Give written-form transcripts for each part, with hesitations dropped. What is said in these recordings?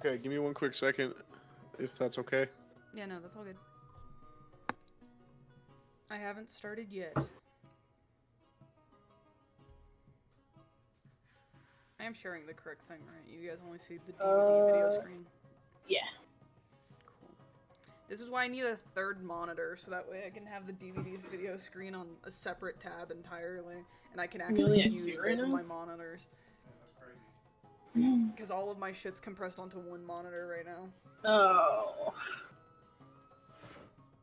Okay, give me one quick second, if that's okay. Yeah, no, that's all good. I haven't started yet. I am sharing the correct thing, right? You guys only see the DVD video screen. Yeah. Cool. This is why I need a third monitor, so that way I can have the DVD's video screen on a separate tab entirely, and I can actually use both of my monitors. Because all of my shit's compressed onto one monitor right now. Oh.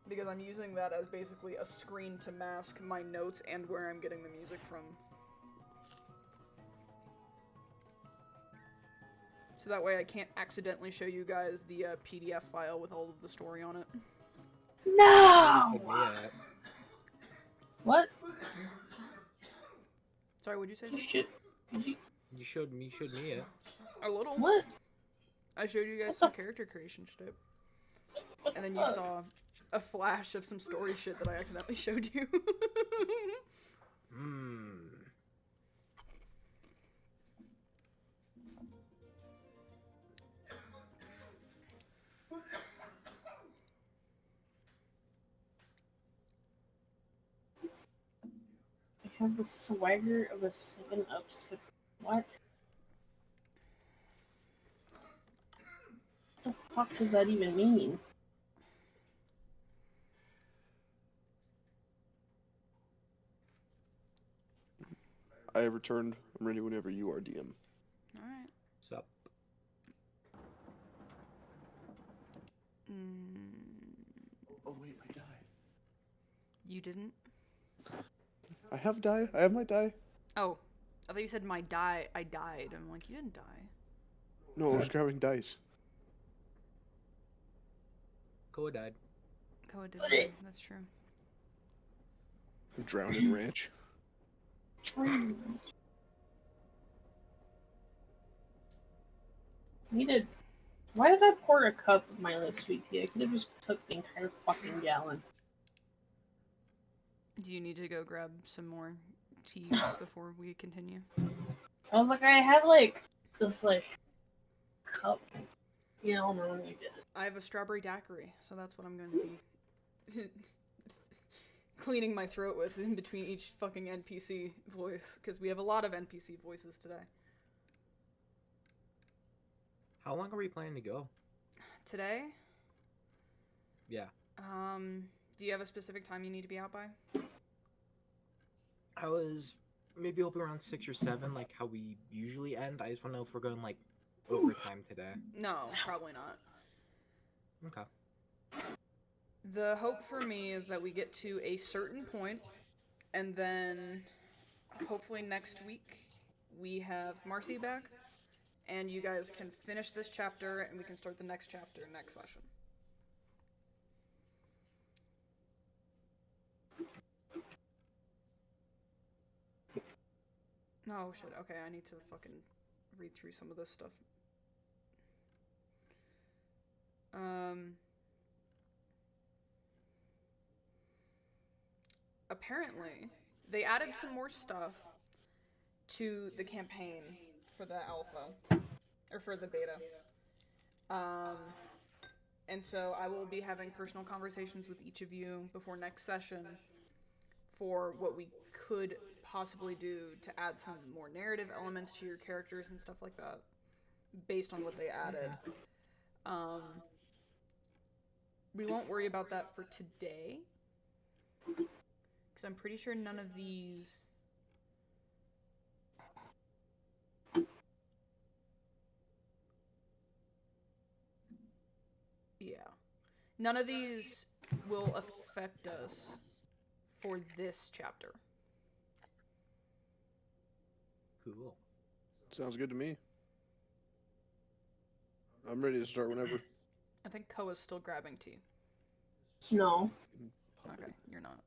Because I'm using that as basically a screen to mask my notes and where I'm getting the music from. So that way I can't accidentally show you guys the PDF file with all of the story on it. No! What? Sorry, what'd you say? You showed me it. A little. What? I showed you guys some character creation shit. And then you saw a flash of some story shit that I accidentally showed you. I have the swagger of a 7-Up sip. What? What the fuck does that even mean? I have returned. I'm ready whenever you are, DM. Alright. What's up? Oh wait, I died. You didn't? I have die. I have my die. Oh. I thought you said my die. I died. I'm like, you didn't die. No, I was grabbing dice. Koa died. Koa did die. That's true. I'm drowned in ranch. Why did I pour a cup of my sweet tea? I could have just took the entire fucking gallon. Do you need to go grab some more tea before we continue? I was like, I had like this cup. Yeah, I'll know when you get it. I have a strawberry daiquiri, so that's what I'm going to be cleaning my throat with in between each fucking NPC voice, because we have a lot of NPC voices today. How long are we planning to go? Today? Yeah. Do you have a specific time you need to be out by? I was maybe hoping around 6 or 7, like how we usually end. I just want to know if we're going like overtime today. No, probably not. Okay. The hope for me is that we get to a certain point, and then hopefully next week we have Marcy back, and you guys can finish this chapter, and we can start the next chapter next session. Oh shit, okay, I need to fucking read through some of this stuff. Apparently, they added some more stuff to the campaign for the alpha, or for the beta. And so I will be having personal conversations with each of you before next session for what we could possibly do to add some more narrative elements to your characters and stuff like that, based on what they added. We won't worry about that for today, because I'm pretty sure none of these... Yeah. None of these will affect us for this chapter. Cool. Sounds good to me. I'm ready to start whenever. I think Koa's still grabbing tea. No. Okay, you're not.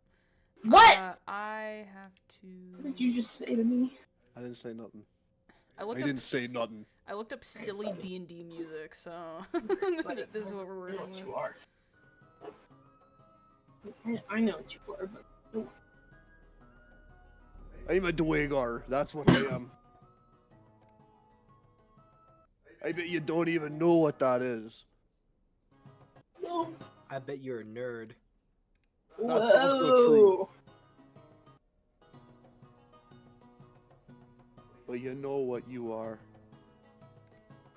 What? I have to... What did you just say to me? I didn't say nothing. I didn't say nothing. I looked up silly D&D music, so this is what we're working with. You are. I know what you are, but... I'm a Dwagar. That's what I am. I bet you don't even know what that is. No. I bet you're a nerd. That's also true. Whoa. But you know what you are.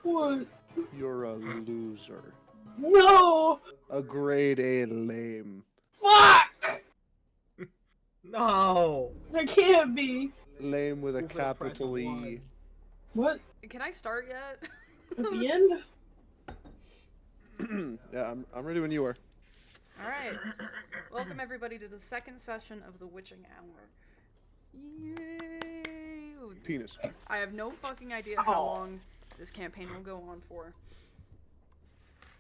What? You're a loser. No. A grade A lame. Fuck. No. That can't be. Lame with a Go for the price of capital E. one. What? Can I start yet? At the end? Yeah, I'm ready when you are. All right. Welcome everybody to the second session of the Witching Hour. Yay! Penis. I have no fucking idea how Oh. long this campaign will go on for.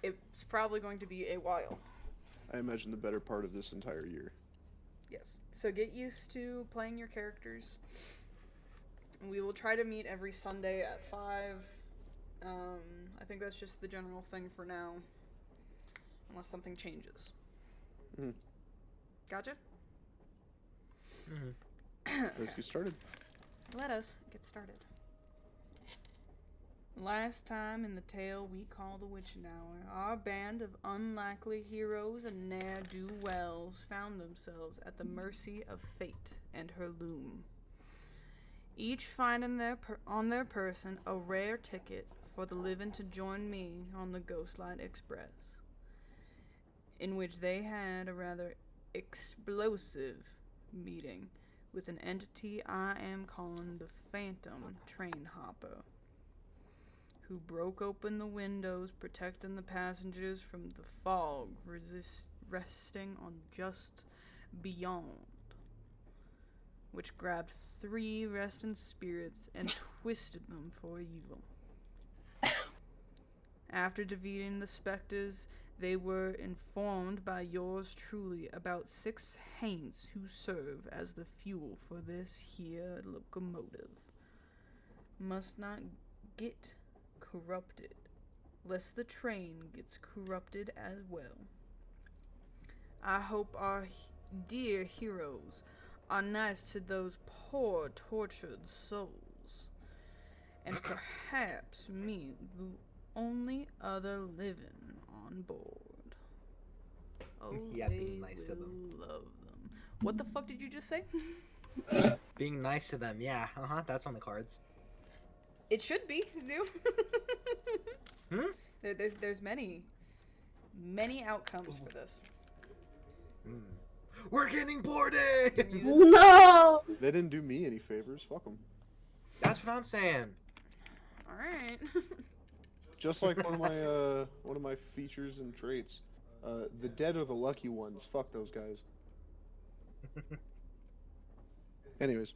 It's probably going to be a while. I imagine the better part of this entire year. Yes. So get used to playing your characters. We will try to meet every Sunday at 5. I think that's just the general thing for now. Unless something changes. Mhm. Gotcha? Let's get started. Let us get started. Last time in the tale we call the Witching Hour, our band of unlikely heroes and ne'er-do-wells found themselves at the mercy of fate and her loom. Each finding on their person a rare ticket for the living to join me on the Ghostlight Express, in which they had a rather explosive meeting with an entity I am calling the Phantom Train Hopper, who broke open the windows protecting the passengers from the fog resting on just beyond, which grabbed 3 resting spirits and twisted them for evil. After defeating the specters, they were informed by yours truly about 6 haints who serve as the fuel for this here locomotive. Must not get corrupted, lest the train gets corrupted as well. I hope our dear heroes are nice to those poor tortured souls, and perhaps meet the only other living on board. Oh, Yeah, they being nice to will them. love them. What the fuck did you just say? Being nice to them, yeah. That's on the cards. It should be, Zoo. Hmm? There's many outcomes for this. We're getting boarded! No. They didn't do me any favors. Fuck them. That's what I'm saying. Alright. Just like one of my features and traits. The dead are the lucky ones. Fuck those guys. Anyways,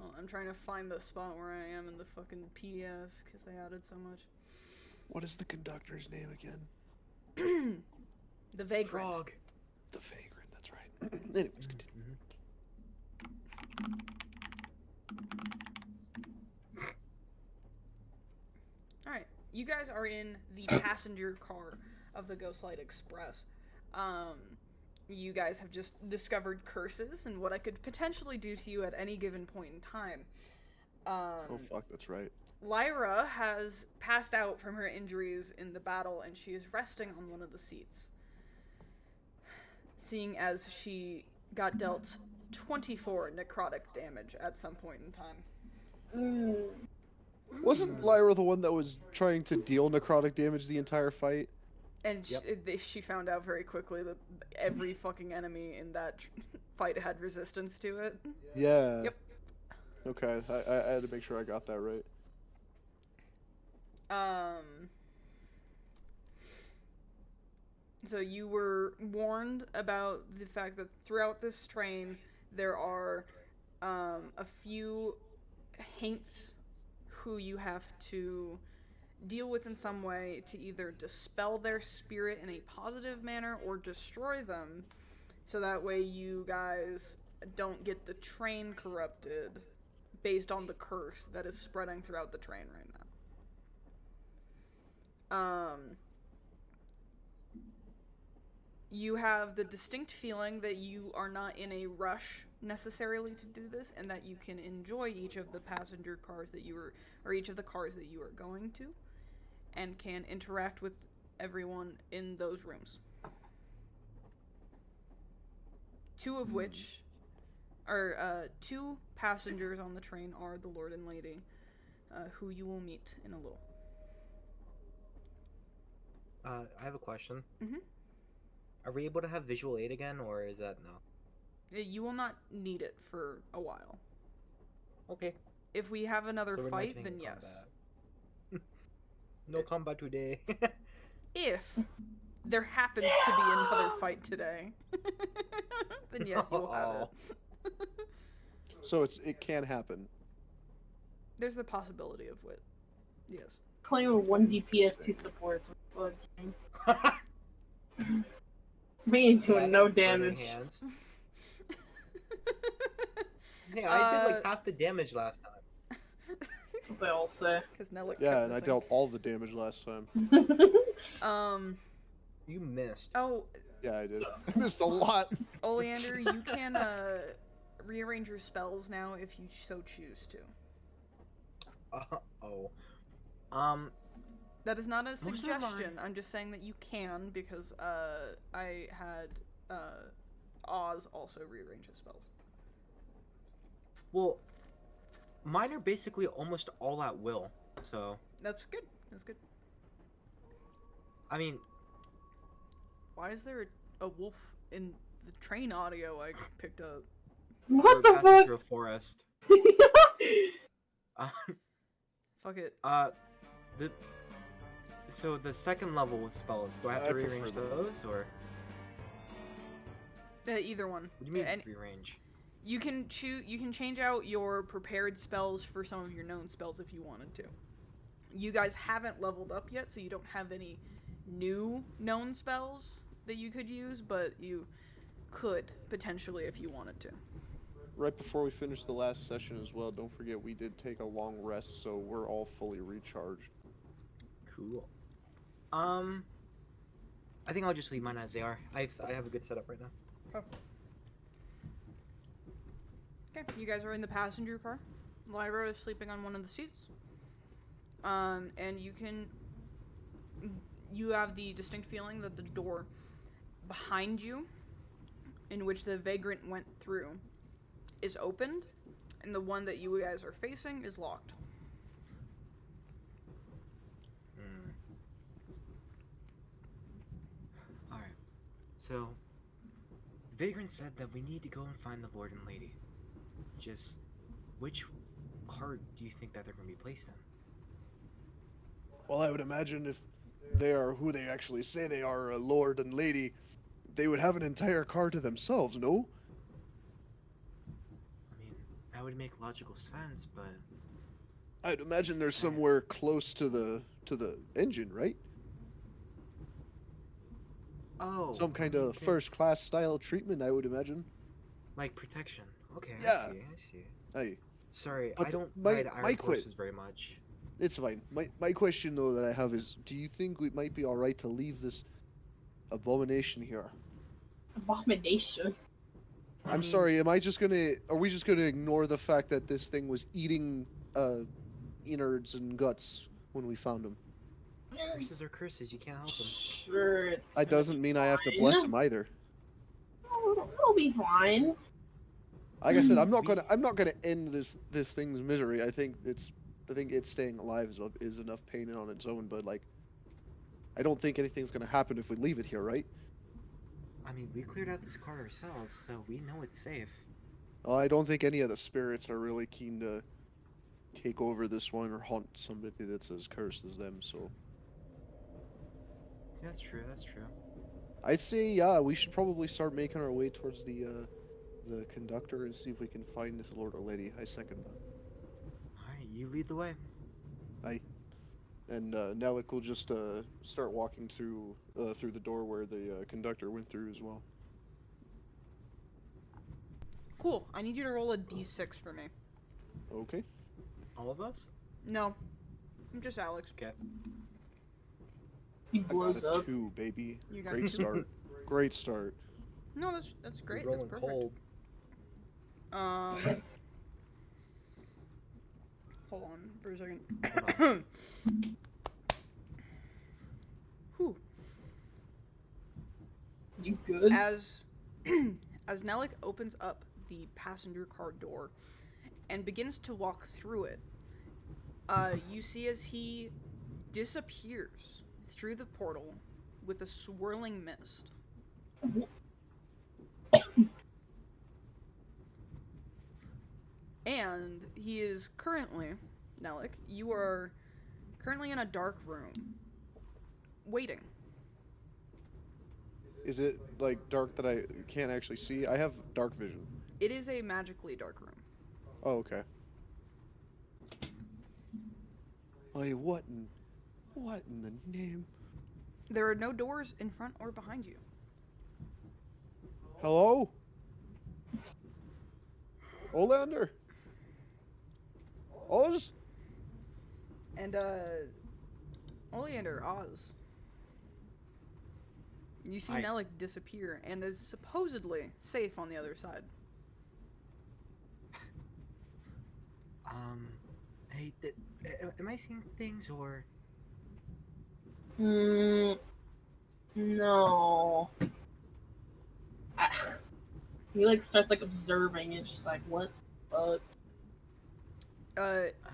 Oh, I'm trying to find the spot where I am in the fucking PDF because they added so much. what is the conductor's name again? The Vagrant. Frog. The Vagrant. That's right. Anyways, continue. Alright, you guys are in the passenger car of the Ghostlight Express. You guys have just discovered curses and what I could potentially do to you at any given point in time. Oh fuck, that's right. Lyra has passed out from her injuries in the battle and she is resting on one of the seats. Seeing as she got dealt 24 necrotic damage at some point in time. Wasn't Lyra the one that was trying to deal necrotic damage the entire fight? And Yep. she found out very quickly that every fucking enemy in that fight had resistance to it. Yeah. Yep. Okay, I had to make sure I got that right. So you were warned about the fact that throughout this train there are a few haints who you have to deal with in some way to either dispel their spirit in a positive manner or destroy them, so that way you guys don't get the train corrupted based on the curse that is spreading throughout the train right now. You have the distinct feeling that you are not in a rush necessarily to do this, and that you can enjoy each of the passenger cars that you are, or each of the cars that you are going to, and can interact with everyone in those rooms. Two of which are, two passengers on the train are the Lord and Lady, who you will meet in a little. I have a question. Mhm. Are we able to have visual aid again, or is that no? You will not need it for a while. Okay. If we have another So we're not fight, getting then in yes. combat. No combat today. If there happens to be another fight today, then yes, you will have it. So it can happen. There's the possibility of it. Yes. Playing with 1 DPS, 2 supports. Me ain't doing no damage. Hands. Hey, I did like Uh, half the damage last time. That's what they all say. Because Nellic Yeah, kept and I missing. dealt all the damage last time. You missed. Oh, Yeah, I did. I missed a lot. Oleander, you can rearrange your spells now if you so choose to. Oh. That is not a Most of them suggestion. I'm just saying that you can because I had Oz also rearrange his spells. Well, mine are basically almost all at will. So, That's good. That's good. I mean, Why is there a wolf in the train audio I picked up? What we're the passing fuck? through a forest. Uh, Fuck it. So the second level with spells, do I have I to prefer rearrange them. those, or Either one. what do you mean And rearrange? you can choose. You can change out your prepared spells for some of your known spells if you wanted to. You guys haven't leveled up yet, so you don't have any new known spells that you could use, but you could potentially if you wanted to. Right before we finish the last session as well, don't forget we did take a long rest, so we're all fully recharged. Cool. I think I'll just leave mine as they are. I have a good setup right now. Okay, you guys are in the passenger car. Lyra is sleeping on one of the seats. And you have the distinct feeling that the door behind you, in which the vagrant went through, is opened, and the one that you guys are facing is locked. Alright. So, the vagrant said that we need to go and find the Lord and Lady. Just, which card do you think that they're going to be placed in? Well, I would imagine if they are who they actually say they are, a lord and lady, they would have an entire car to themselves, no? I mean, that would make logical sense, but I'd imagine they're somewhere close to the engine, right? oh, Some kind I mean, of first class style treatment, I would imagine. like protection. Okay, Yeah. I see. Hey, Sorry, But I don't my- ride my iron quit- horses very much. it's fine. My question though that I have is, do you think we might be all right to leave this abomination here? Abomination. I'm sorry. Are we just gonna ignore the fact that this thing was eating innards and guts when we found him? Curses are curses. You can't help them. Sure, it's That gonna doesn't be mean I have to fine. bless him either. It'll be fine. Like I said, I'm not gonna end this thing's misery. I think it's staying alive is enough pain on its own. But like, I don't think anything's gonna happen if we leave it here, right? I mean, we cleared out this car ourselves, so we know it's safe. I don't think any of the spirits are really keen to take over this one or haunt somebody that's as cursed as them. So That's true. That's true. I'd say we should probably start making our way towards the conductor and see if we can find this lord or lady. I second that. All right, you lead the way. And Nellic will just start walking through the door where the conductor went through as well. Cool. I need you to roll a d6 for me. Okay. All of us? No. I'm just Alex. Okay. He I got blows a up. 2, baby. You got Great two? start. Great start. No, that's great. You're That's rolling perfect. cold. Hold on for a second. Hold on. Whew. You good? As as Nelik opens up the passenger car door and begins to walk through it, you see as he disappears through the portal with a swirling mist. And he is currently, Nelik, you are currently in a dark room, waiting. Is it like dark that I can't actually see? I have dark vision. It is a magically dark room. Oh, okay. Like what in the name? There are no doors in front or behind you. Hello? Olander? Oz? And, Oleander, Oz. You see Nelik disappear and is supposedly safe on the other side. Hey, am I seeing things or? No. He like starts like observing it, just like what?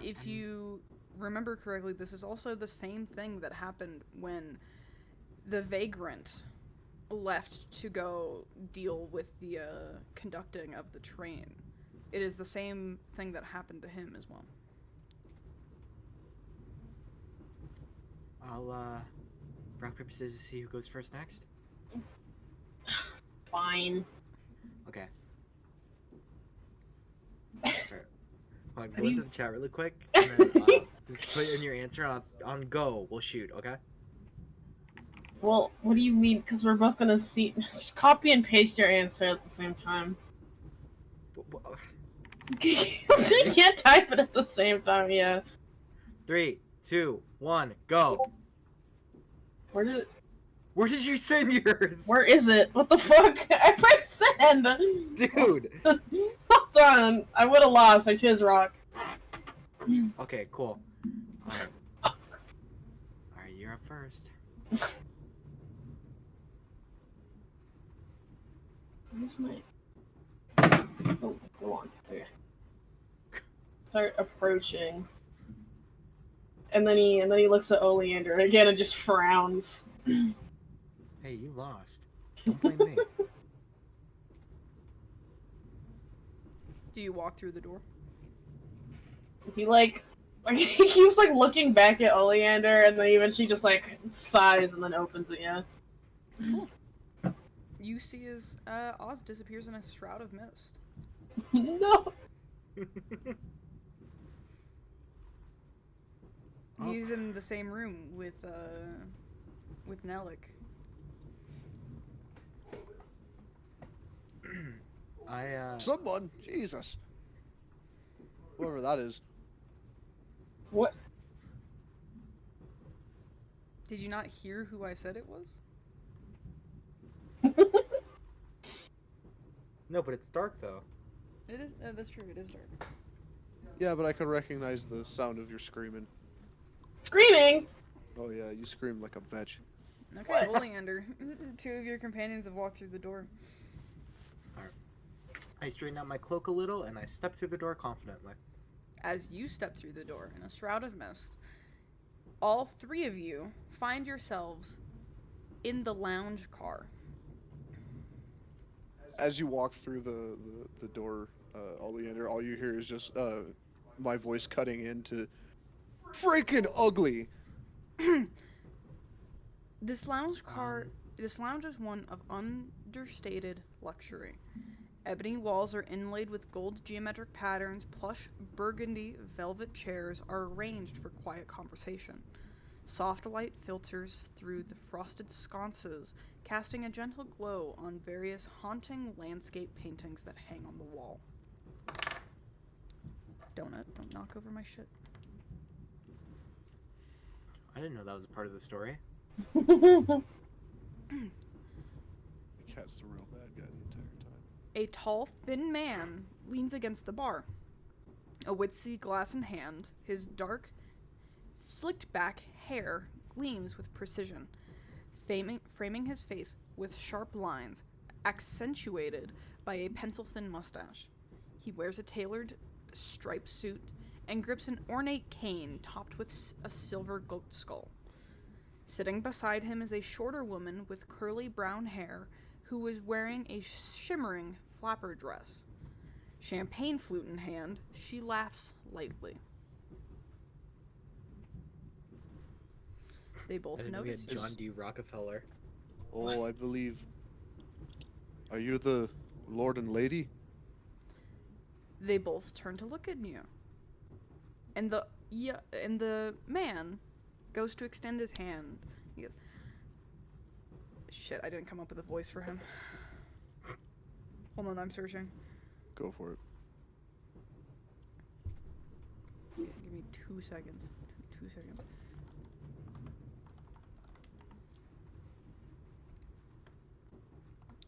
If you remember correctly, this is also the same thing that happened when the Vagrant left to go deal with the conducting of the train. It is the same thing that happened to him as well. I'll rock paper scissors to see who goes first next. Fine. Okay. Alright. Hold on, go into the chat really quick, and then just put in your answer on go. We'll shoot. Okay. Well, what do you mean? Because we're both gonna see. Just copy and paste your answer at the same time. So you can't type it at the same time, yeah. 3, 2, 1, go. Where did it... Where did you send yours? Where is it? What the fuck? I pressed send! Dude! Hold on. I would have lost. I chose rock. Okay, cool. Alright. Alright, you're up first. Where's my... Oh, go on. Okay. Start approaching. And then he looks at Oleander again and just frowns. Hey, you lost. Don't blame me. Do you walk through the door? He he keeps like looking back at Oleander and then eventually just like sighs and then opens it, yeah. Cool. You see as Oz disappears in a shroud of mist. No. He's in the same room with Nelik. Someone, Jesus. Whoever that is. What? Did you not hear who I said it was? No, but it's dark though. It is. That's true. It is dark. Yeah, but I could recognize the sound of your screaming. Screaming! Oh yeah, you scream like a bitch. Okay, Oleander. Two of your companions have walked through the door. I straighten out my cloak a little and I step through the door confidently. As you step through the door in a shroud of mist, all three of you find yourselves in the lounge car. As you walk through the door, Oleander, all you hear is just my voice cutting into freaking ugly. This lounge is one of understated luxury. Ebony walls are inlaid with gold geometric patterns. Plush burgundy velvet chairs are arranged for quiet conversation. Soft light filters through the frosted sconces, casting a gentle glow on various haunting landscape paintings that hang on the wall. Donut, don't knock over my shit. I didn't know that was a part of the story. cat's the real bad guy the entire time. A tall, thin man leans against the bar, a whiskey glass in hand. His dark, slicked back hair gleams with precision, framing his face with sharp lines, accentuated by a pencil-thin mustache. He wears a tailored, striped suit and grips an ornate cane topped with a silver goat skull. Sitting beside him is a shorter woman with curly brown hair who is wearing a shimmering flapper dress. Champagne flute in hand, she laughs lightly. They both And then we notice had you. John D. Rockefeller. Oh, I believe. Are you the lord and lady? They both turn to look at you. And the man goes to extend his hand. He goes, shit, I didn't come up with a voice for him. Hold on, I'm searching. Go for it. Give me 2 seconds. 2 seconds.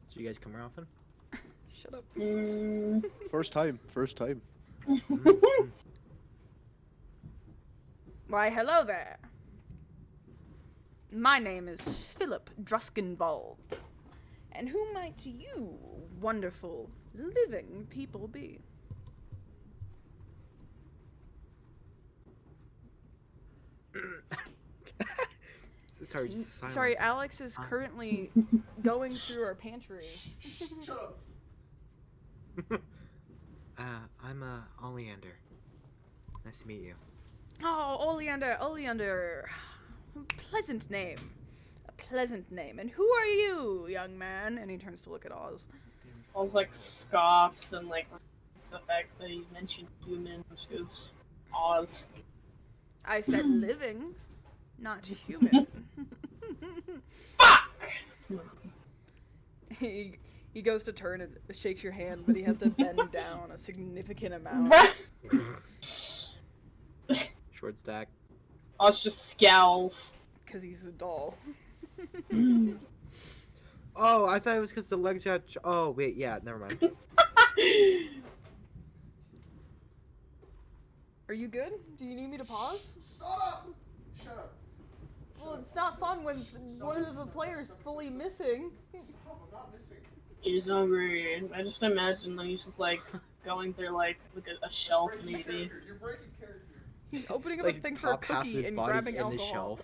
So you guys come here often? Shut up. First time. First time. Why, hello there. My name is Philip Druskenwald. And who might you, wonderful, living people be? Sorry, just silence. Sorry, Alex is currently going through our pantry. Shut up. I'm Oleander. Nice to meet you. Oh, Oleander. Pleasant name. A pleasant name. And who are you, young man? And he turns to look at Oz. Oz like scoffs and like it's the fact that he mentioned human, which goes Oz. I said living, not human. Fuck! He goes to turn and shakes your hand, but he has to bend down a significant amount. Short stack. Oz just scowls. Because he's a doll. Oh, I thought it was because the legs got. Oh, wait, yeah, never mind. Are you good? Do you need me to pause? Stop up! Shut up. Well, it's not fun when one of the players fully missing. Stop, I'm not missing. He's hungry. I just imagine that he's just like going through like a shelf maybe. You're breaking character. He's opening up Like, a thing for a top half of cookie his and body's grabbing in the alcohol. shelf.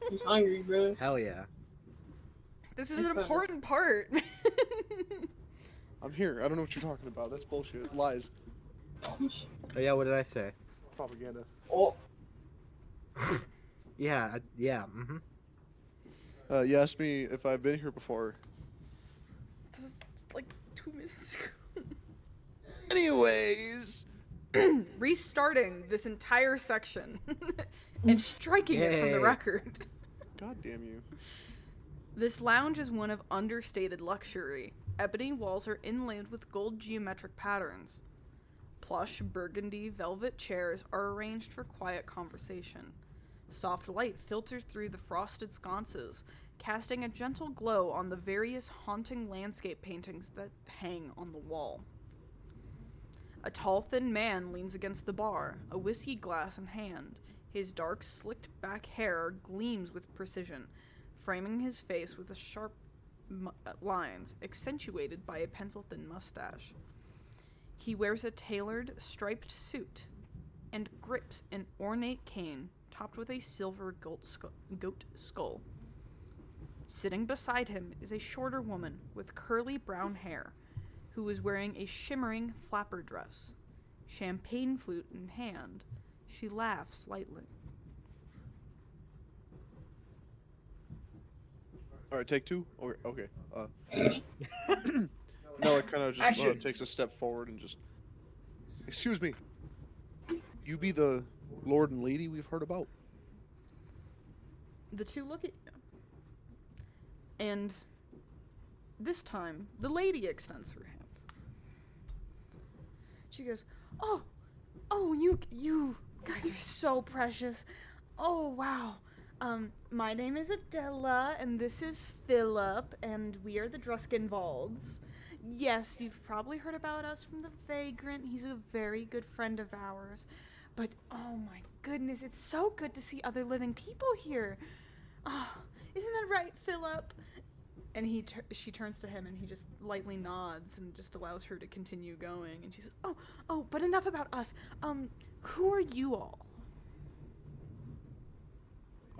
He's hungry, bro. Hell yeah. This is an important part. I'm here. I don't know what you're talking about. That's bullshit. Lies. Oh yeah, what did I say? Propaganda. Oh, Yeah, yeah, You asked me if I've been here before. That was like 2 minutes ago. Anyways. Restarting this entire section and striking it from the Yay. record. God damn you. This lounge is one of understated luxury. Ebony walls are inlaid with gold geometric patterns. Plush burgundy velvet chairs are arranged for quiet conversation. Soft light filters through the frosted sconces, casting a gentle glow on the various haunting landscape paintings that hang on the wall. A tall, thin man leans against the bar, a whiskey glass in hand. His dark, slicked back hair gleams with precision, framing his face with sharp lines, accentuated by a pencil-thin mustache. He wears a tailored, striped suit and grips an ornate cane topped with a silver goat skull. Sitting beside him is a shorter woman with curly brown hair, who is wearing a shimmering flapper dress. Champagne flute in hand, she laughs lightly. Alright, take two? Okay. Mela kind of just takes a step forward and just... Excuse me. You be the lord and lady we've heard about? The two look at you. And this time, the lady extends her hand. She goes, oh, you guys are so precious. Oh, wow. My name is Adela, and this is Philip, and we are the Druskenwalds. Yes, you've probably heard about us from the Vagrant. He's a very good friend of ours. But, oh my goodness, it's so good to see other living people here. Oh, isn't that right, Philip? And she turns to him, and he just lightly nods and just allows her to continue going. And she says, oh, but enough about us. Who are you all?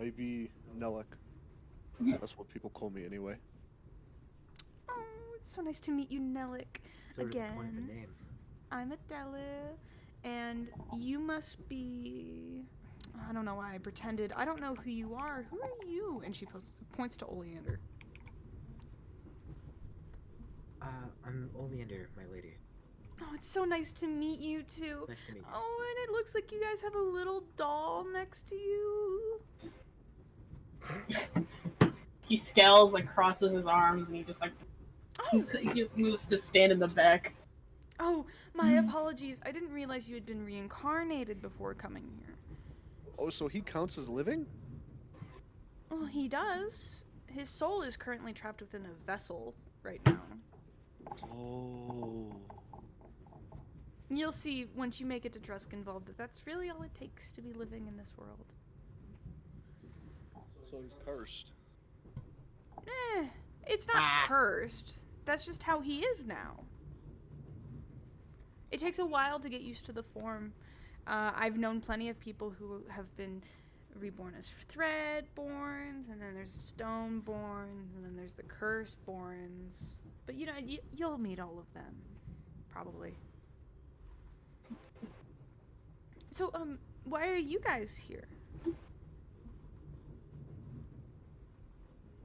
I be Nelek. That's what people call me anyway. Oh, it's so nice to meet you, Nelik. Sort of the point of the Again. name. I'm Adela, and you must be... I don't know why I pretended. I don't know who you are. Who are you? And she points to Oleander. I'm Oleander, my lady. Oh, it's so nice to meet you two. Nice to meet you. Oh, and it looks like you guys have a little doll next to you. He scowls, like crosses his arms, and he just like Oh, he just moves to stand in the back. oh, my apologies. I didn't realize you had been reincarnated before coming here. Oh, so he counts as living? Well, he does. His soul is currently trapped within a vessel right now. Oh. You'll see once you make it to Druskenwald that that's really all it takes to be living in this world. So he's cursed. It's not cursed. That's just how he is now. It takes a while to get used to the form. I've known plenty of people who have been reborn as Threadborns, and then there's Stoneborns, and then there's the Curseborns. But you know, you'll meet all of them, probably. So, why are you guys here?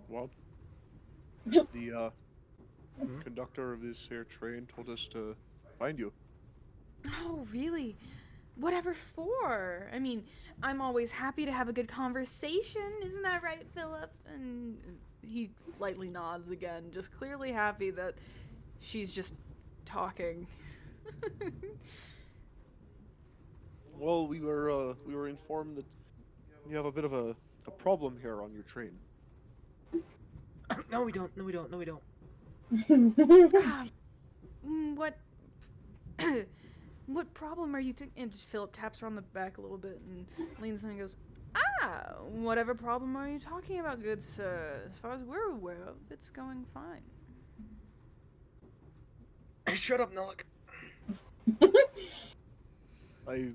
Well, the conductor of this here train told us to find you. Oh, really? Whatever for? I mean, I'm always happy to have a good conversation. Isn't that right, Philip? And he lightly nods again, just clearly happy that she's just talking. Well, we were informed that you have a bit of a problem here on your train. No, we don't. No, we don't. No, we don't. Ah, what? What problem are you thinking? And just Philip taps her on the back a little bit and leans in and goes, whatever problem are you talking about, good sir? As far as we're aware of, it's going fine. Shut up, Nellik. I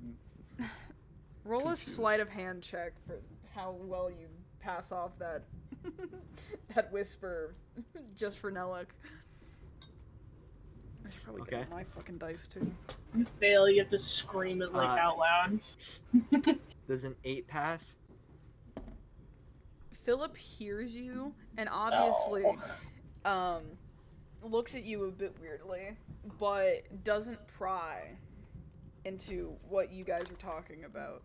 Roll a Confused. sleight of hand check for how well you pass off that that whisper just for Nellik. I should probably Okay. get my fucking dice too. You fail, you have to scream it like out loud. Does an 8 pass? Philip hears you and obviously looks at you a bit weirdly, but doesn't pry into what you guys are talking about.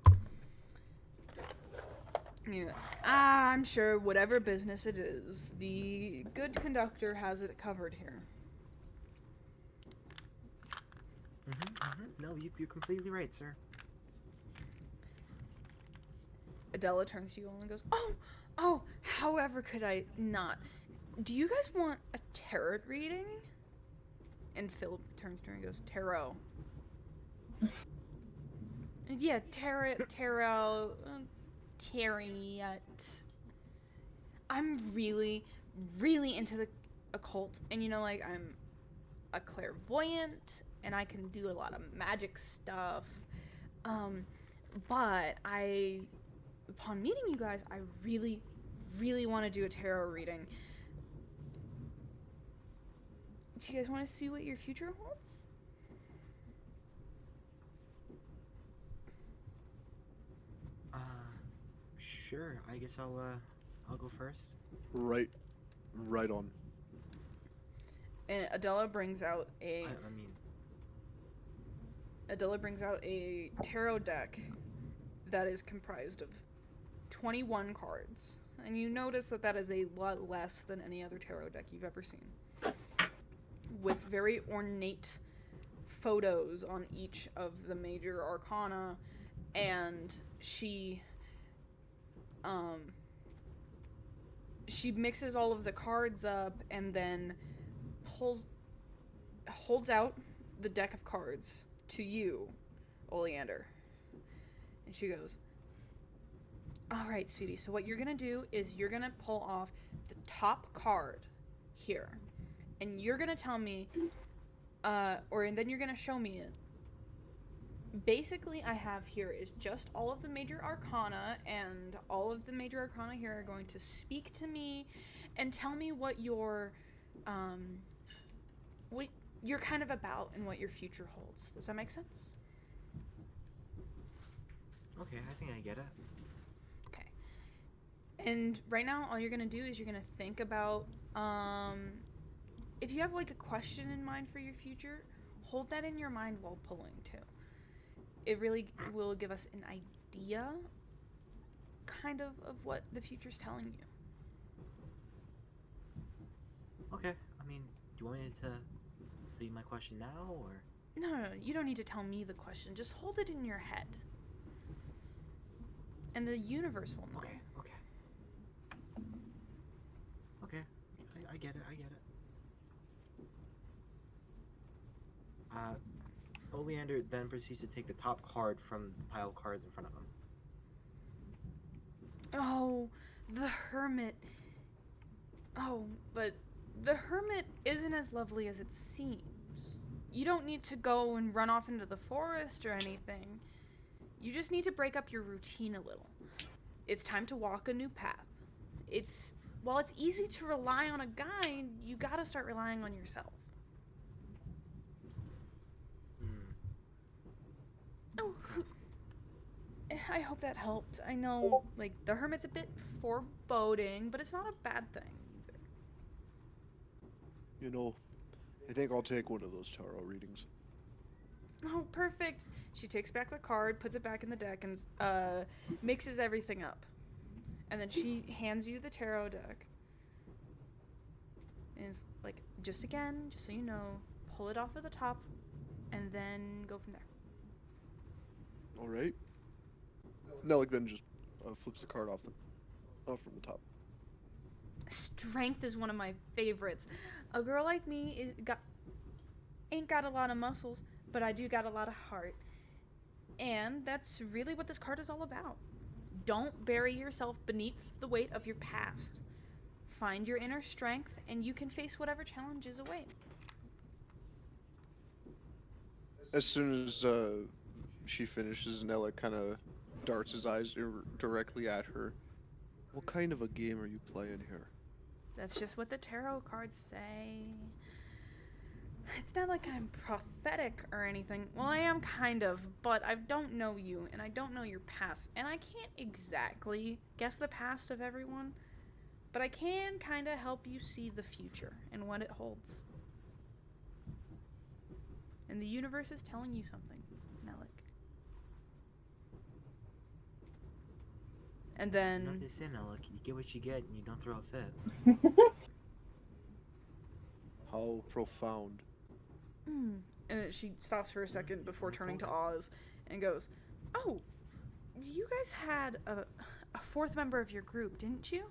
Yeah. I'm sure whatever business it is, the good conductor has it covered here. No, you're completely right, sir. Adela turns to you and goes, Oh, however could I not? Do you guys want a tarot reading? And Philip turns to her and goes, Tarot. Yeah, tarot, Tarot. I'm really, really into the occult, and you know, like, I'm a clairvoyant, and I can do a lot of magic stuff, but upon meeting you guys, I really, really want to do a tarot reading. Do you guys want to see what your future holds? Sure. I guess I'll go first. right on. And Adela brings out I mean, a tarot deck that is comprised of 21 cards. And you notice that is a lot less than any other tarot deck you've ever seen. With very ornate photos on each of the major arcana, and she she mixes all of the cards up and then holds out the deck of cards to you, Oleander. And she goes, all right, sweetie, so what you're going to do is you're going to pull off the top card here. And you're going to tell me, and then you're going to show me it. Basically, I have here is just all of the major arcana, and all of the major arcana here are going to speak to me and tell me what you're kind of about and what your future holds. Does that make sense? Okay, I think I get it. Okay. And right now, all you're gonna do is you're gonna think about, if you have like a question in mind for your future, hold that in your mind while pulling too. It really will give us an idea, kind of what the future's telling you. Okay, I mean, do you want me to tell you my question now, or? No, you don't need to tell me the question. Just hold it in your head. And the universe will know. Okay. I get it. Oleander then proceeds to take the top card from the pile of cards in front of him. Oh, the hermit. Oh, but the hermit isn't as lovely as it seems. You don't need to go and run off into the forest or anything. You just need to break up your routine a little. It's time to walk a new path. While it's easy to rely on a guide, you gotta start relying on yourself. Oh, I hope that helped. I know, like, the hermit's a bit foreboding, but it's not a bad thing either. You know, I think I'll take one of those tarot readings. Oh, perfect. She takes back the card, puts it back in the deck, and mixes everything up. And then she hands you the tarot deck. And is like, just so you know, pull it off of the top, and then go from there. All right. Nelik then just flips the card off from the top. Strength is one of my favorites. A girl like me ain't got a lot of muscles, but I do got a lot of heart. And that's really what this card is all about. Don't bury yourself beneath the weight of your past. Find your inner strength, and you can face whatever challenges await. As soon as she finishes, Nelik kind of darts his eyes directly at her. What kind of a game are you playing here? That's just what the tarot cards say. It's not like I'm prophetic or anything. Well, I am kind of, but I don't know you, and I don't know your past, and I can't exactly guess the past of everyone, but I can kind of help you see the future and what it holds. And the universe is telling you something, Nelik. And then... You know what they say, Nelik, you get what you get, and you don't throw a fit. How profound. And she stops for a second before turning to Oz and goes, oh, you guys had a fourth member of your group, didn't you?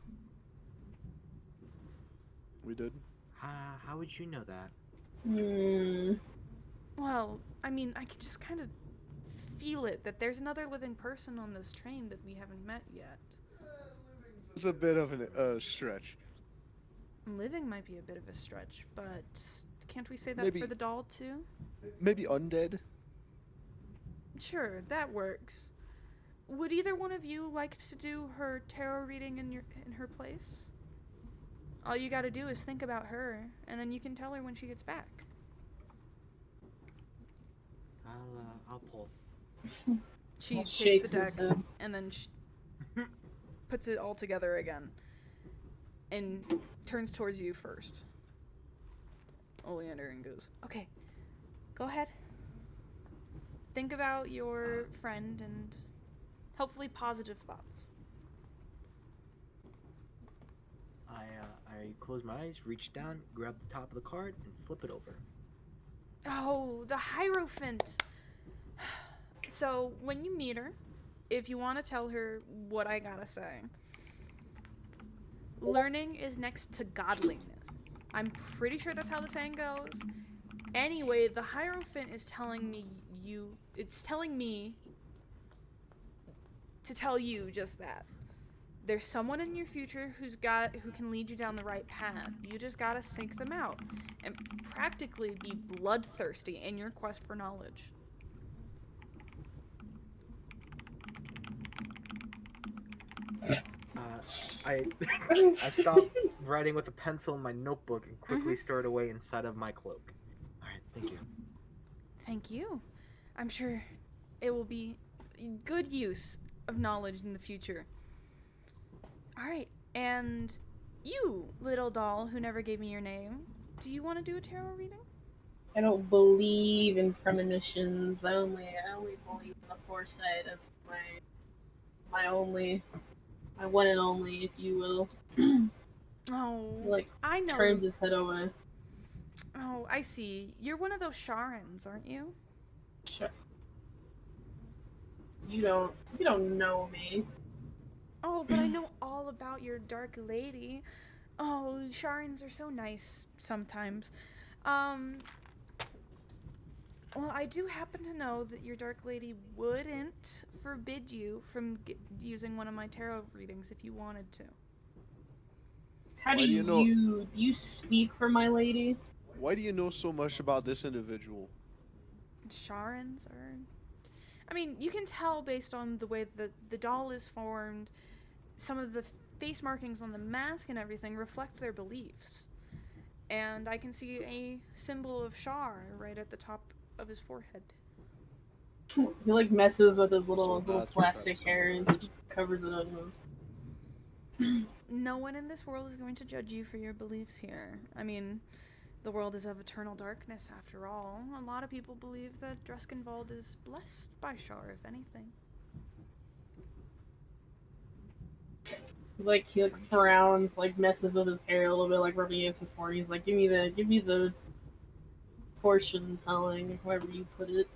We did? How would you know that? Well, I mean, I could just kind of feel it, that there's another living person on this train that we haven't met yet. It's a bit of a stretch. Living might be a bit of a stretch, but can't we say that Maybe- for the doll too? Maybe undead? Sure, that works. Would either one of you like to do her tarot reading in her place? All you gotta do is think about her, and then you can tell her when she gets back. I'll pull. She takes Shakes the his deck head. and then puts it all together again, and turns towards you first, Oleander, and goes, okay, go ahead. Think about your friend and hopefully positive thoughts. I close my eyes, reach down, grab the top of the card, and flip it over. Oh, the Hierophant! So, when you meet her, if you want to tell her what I gotta say, learning is next to godliness. I'm pretty sure that's how the saying goes. Anyway, the Hierophant is telling me it's telling me to tell you just that. There's someone in your future who can lead you down the right path. You just gotta seek them out and practically be bloodthirsty in your quest for knowledge. I I stopped writing with a pencil in my notebook and quickly stored away inside of my cloak. All right, thank you. Thank you. I'm sure it will be good use of knowledge in the future. Alright, and you, little doll who never gave me your name, do you want to do a tarot reading? I don't believe in premonitions. I only believe in the foresight of my one and only, if you will. Oh, Like, I know. turns his head away. Oh, I see. You're one of those Sharons, aren't you? Sure. You don't know me. Oh, but I know all about your dark lady. Oh, Sharons are so nice sometimes. Well, I do happen to know that your dark lady wouldn't forbid you from using one of my tarot readings if you wanted to. How do Why do you know- do you speak for my lady? Why do you know so much about this individual? Sharons are... I mean, you can tell based on the way that the doll is formed, some of the face markings on the mask and everything reflect their beliefs. And I can see a symbol of Shar right at the top of his forehead. He like messes with his little So that's what plastic that's hair and covers it up. No one in this world is going to judge you for your beliefs here. I mean, the world is of eternal darkness after all. A lot of people believe that Dreskenwald is blessed by Shar, if anything. Like he frowns, like messes with his hair a little bit, like rubbing against his forehead. He's like, give me the fortune telling, however you put it.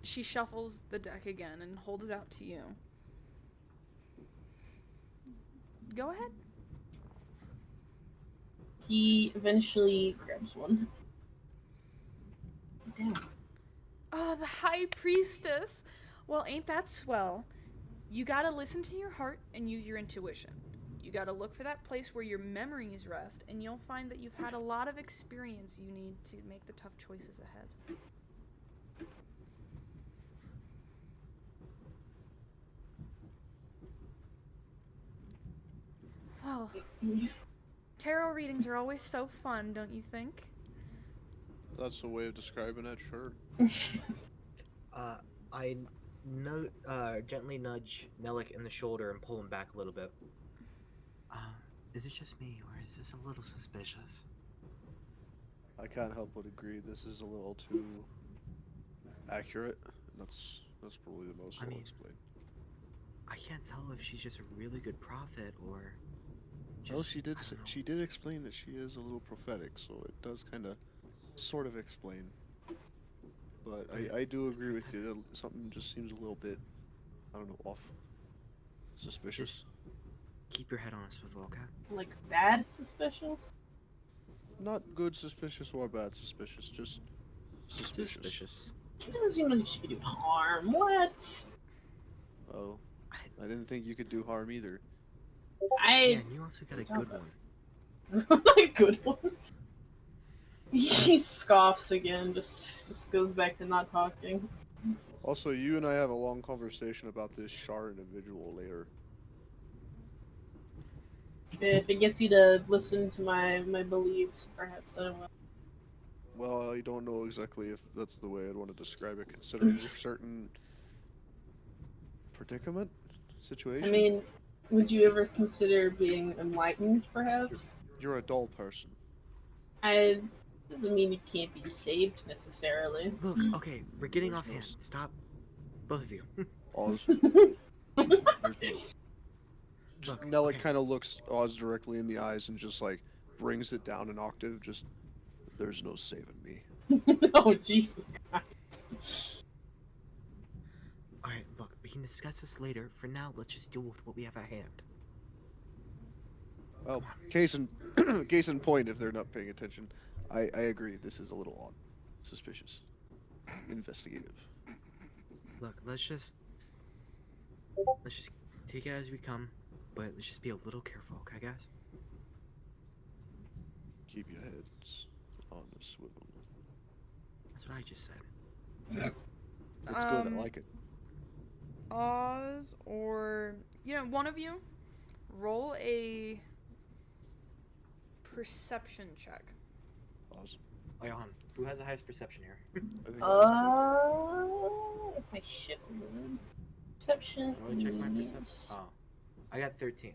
She shuffles the deck again and holds it out to you. Go ahead. He eventually grabs one. Damn. Oh, the High Priestess! Well, ain't that swell? You gotta listen to your heart and use your intuition. You gotta look for that place where your memories rest, and you'll find that you've had a lot of experience you need to make the tough choices ahead. Well, tarot readings are always so fun, don't you think? That's the way of describing it, sure. I gently nudge Nelik in the shoulder and pull him back a little bit. Is it just me, or is this a little suspicious? I can't help but agree. This is a little too accurate. That's probably the most I I'll mean, explain. I can't tell if she's just a really good prophet or just. Well, she did. I don't know. She did explain that she is a little prophetic, so it does kind of, sort of explain. But I do agree with you. That something just seems a little bit, I don't know, off. Suspicious. Just keep your head on a swivel, okay? Like bad suspicious? Not good suspicious or bad suspicious. Just suspicious. Suspicious. She doesn't seem like she could do harm. What? Oh, I didn't think you could do harm either. Yeah, I and you also got a good one. a good one. He scoffs again, just goes back to not talking. Also, you and I have a long conversation about this Shar individual later. If it gets you to listen to my beliefs, perhaps I will. Well, I don't know exactly if that's the way I'd want to describe it, considering your certain predicament situation. I mean, would you ever consider being enlightened, perhaps? You're a dull person. I doesn't mean you can't be saved necessarily. Look, okay, we're getting There's off no hand. s- Stop, both of you. Oz. Look, Nelik okay. kind of looks Oz directly in the eyes and just like brings it down an octave. Just, there's no saving me. Oh, Jesus Christ. All right, look, we can discuss this later. For now, let's just deal with what we have at hand. Well, case in point, if they're not paying attention, I agree. This is a little odd, suspicious, investigative. Look, let's just take it as we come, but let's just be a little careful, okay, guys? Keep your heads on the swivel. That's what I just said. It's good. I like it. Oz, or one of you, roll a perception check. Awesome. Wait, hold on. Who has the highest perception here? I think that's If my shit would. Perception. Let me check my perception. is- Oh, I got 13.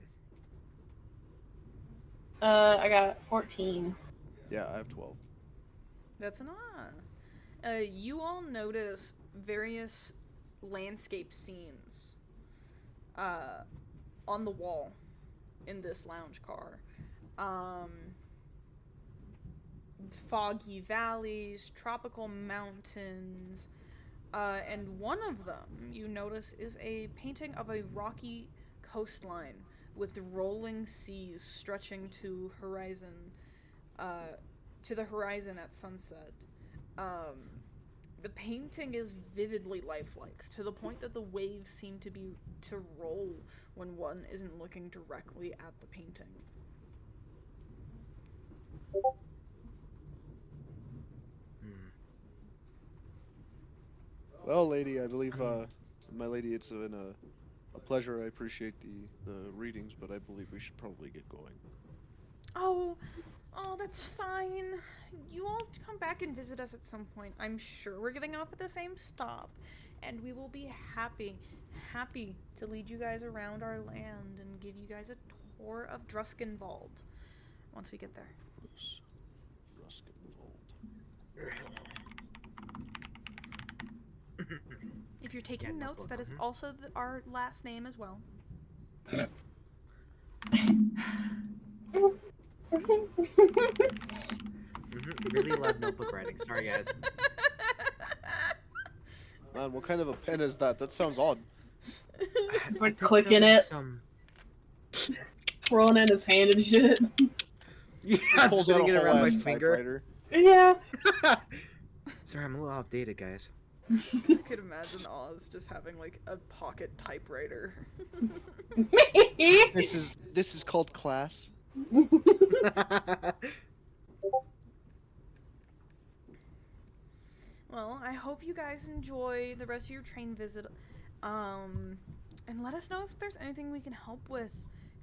I got 14. yeah, I have 12. That's not. You all notice various landscape scenes on the wall in this lounge car. Foggy valleys, tropical mountains, and one of them you notice is a painting of a rocky coastline with rolling seas stretching to the horizon at sunset. The painting is vividly lifelike, to the point that the waves seem to roll when one isn't looking directly at the painting. Well, lady, I believe, my lady, it's been a pleasure. I appreciate the readings, but I believe we should probably get going. Oh, that's fine. You all come back and visit us at some point. I'm sure we're getting off at the same stop, and we will be happy to lead you guys around our land and give you guys a tour of Druskenwald once we get there. Ruskenwald. If you're taking Yeah, notes, notebook, that is mhm. also our last name as well. Really love notebook writing. Sorry, guys. Man, what kind of a pen is that? That sounds odd. It's I like picked clicking up it. Some... Rolling in his hand and shit. Yeah, Pulls out spinning a it whole around my ass finger. typewriter. Yeah. Sorry, I'm a little outdated, guys. I could imagine Oz just having like a pocket typewriter. This is called class. Well, I hope you guys enjoy the rest of your train visit. And let us know if there's anything we can help with.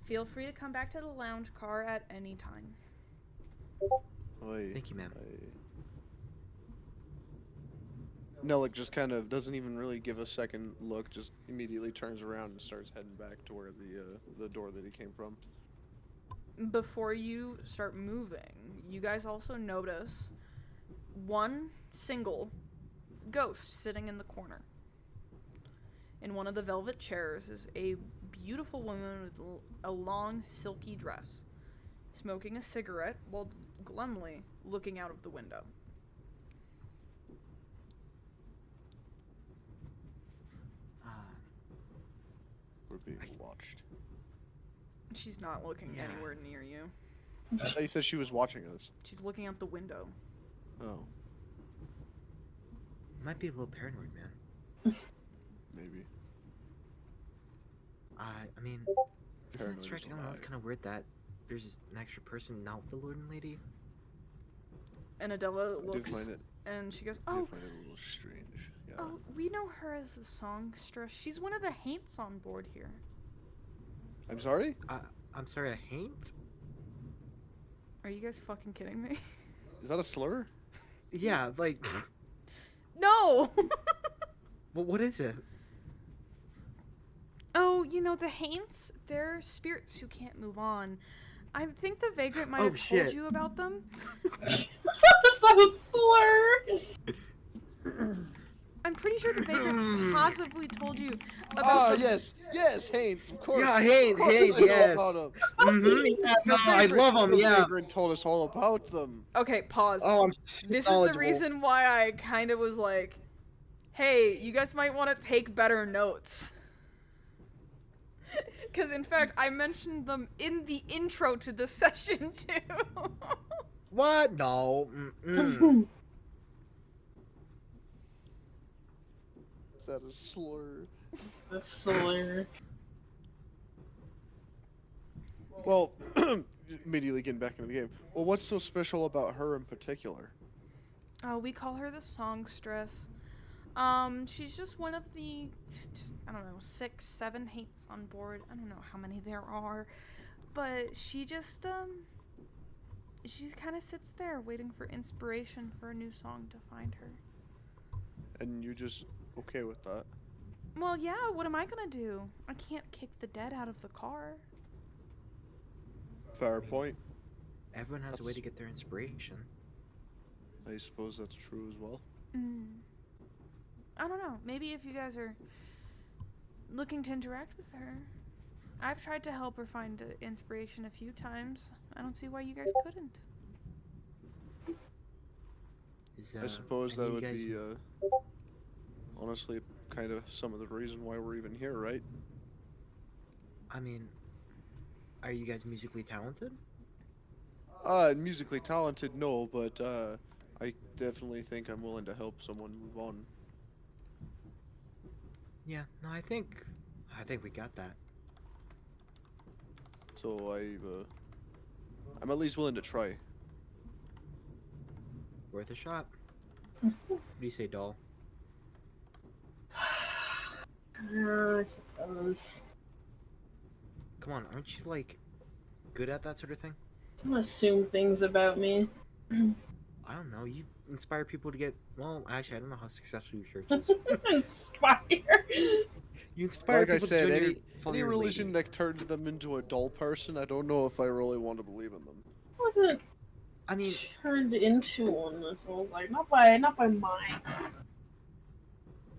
Feel free to come back to the lounge car at any time. Oy, Thank you, ma'am. Nellic just kind of doesn't even really give a second look, just immediately turns around and starts heading back to where the door that he came from. Before you start moving, you guys also notice one single ghost sitting in the corner. In one of the velvet chairs is a beautiful woman with a long, silky dress, smoking a cigarette while glumly looking out of the window. We're being watched. She's not looking Yeah. anywhere near you. I thought you said she was watching us. She's looking out the window. Oh, Might be a little paranoid, man. maybe. I mean, doesn't Paranoid it is strike a anyone else lie. kind of weird that there's an extra person not with the Lord and Lady? And Adela I do looks, find it. and she goes, I do "Oh, find it a little strange. Yeah. oh, we know her as the songstress. She's one of the Haints on board here." I'm sorry. I'm sorry, I hate? Are you guys fucking kidding me? Is that a slur? Yeah, like, No! what is it? Oh, the Haints, they're spirits who can't move on. I think the Vagrant might Oh, have told shit. you about them. That's not a slur. I'm pretty sure the Vagrant possibly told you about Ah, them. yes, Haynes, of course. Yeah, of Haynes, course Haynes, I know yes. about 'em. Mm-hmm. Yeah, no, I Vagrant- love them, the yeah. Vagrant told us all about them. Okay, pause. Oh, I'm This is the reason why I kind of was like, hey, you guys might want to take better notes. Because in fact, I mentioned them in the intro to the session too. What? No. Mm-mm. Is that a slur? The slur. Well, immediately getting back into the game. Well, what's so special about her in particular? Oh, we call her the songstress. She's just one of the, I don't know, 6, 7 hates on board. I don't know how many there are, but she just, she kind of sits there waiting for inspiration for a new song to find her. And you're just okay with that? Well, yeah, what am I gonna do? I can't kick the dead out of the car. Fair point. Everyone has a way That's- to get their inspiration. I suppose that's true as well. I don't know. Maybe if you guys are looking to interact with her. I've tried to help her find inspiration a few times. I don't see why you guys couldn't. Is, I suppose any that of would you guys- be, honestly, kind of some of the reason why we're even here, right? I mean, are you guys musically talented? Musically talented, no, but, I definitely think I'm willing to help someone move on. Yeah. No, I think we got that. So I'm at least willing to try. Worth a shot. What do you say, doll? I suppose. Come on, aren't you like good at that sort of thing? Don't assume things about me. I don't know. You inspire people to get. Well, actually, I don't know how successful your church is. Inspire. You inspire Like I people said, to join any your religion lady. that turns them into a dull person, I don't know if I really want to believe in them. Wasn't I mean, turned into one. So I was like, not by mine.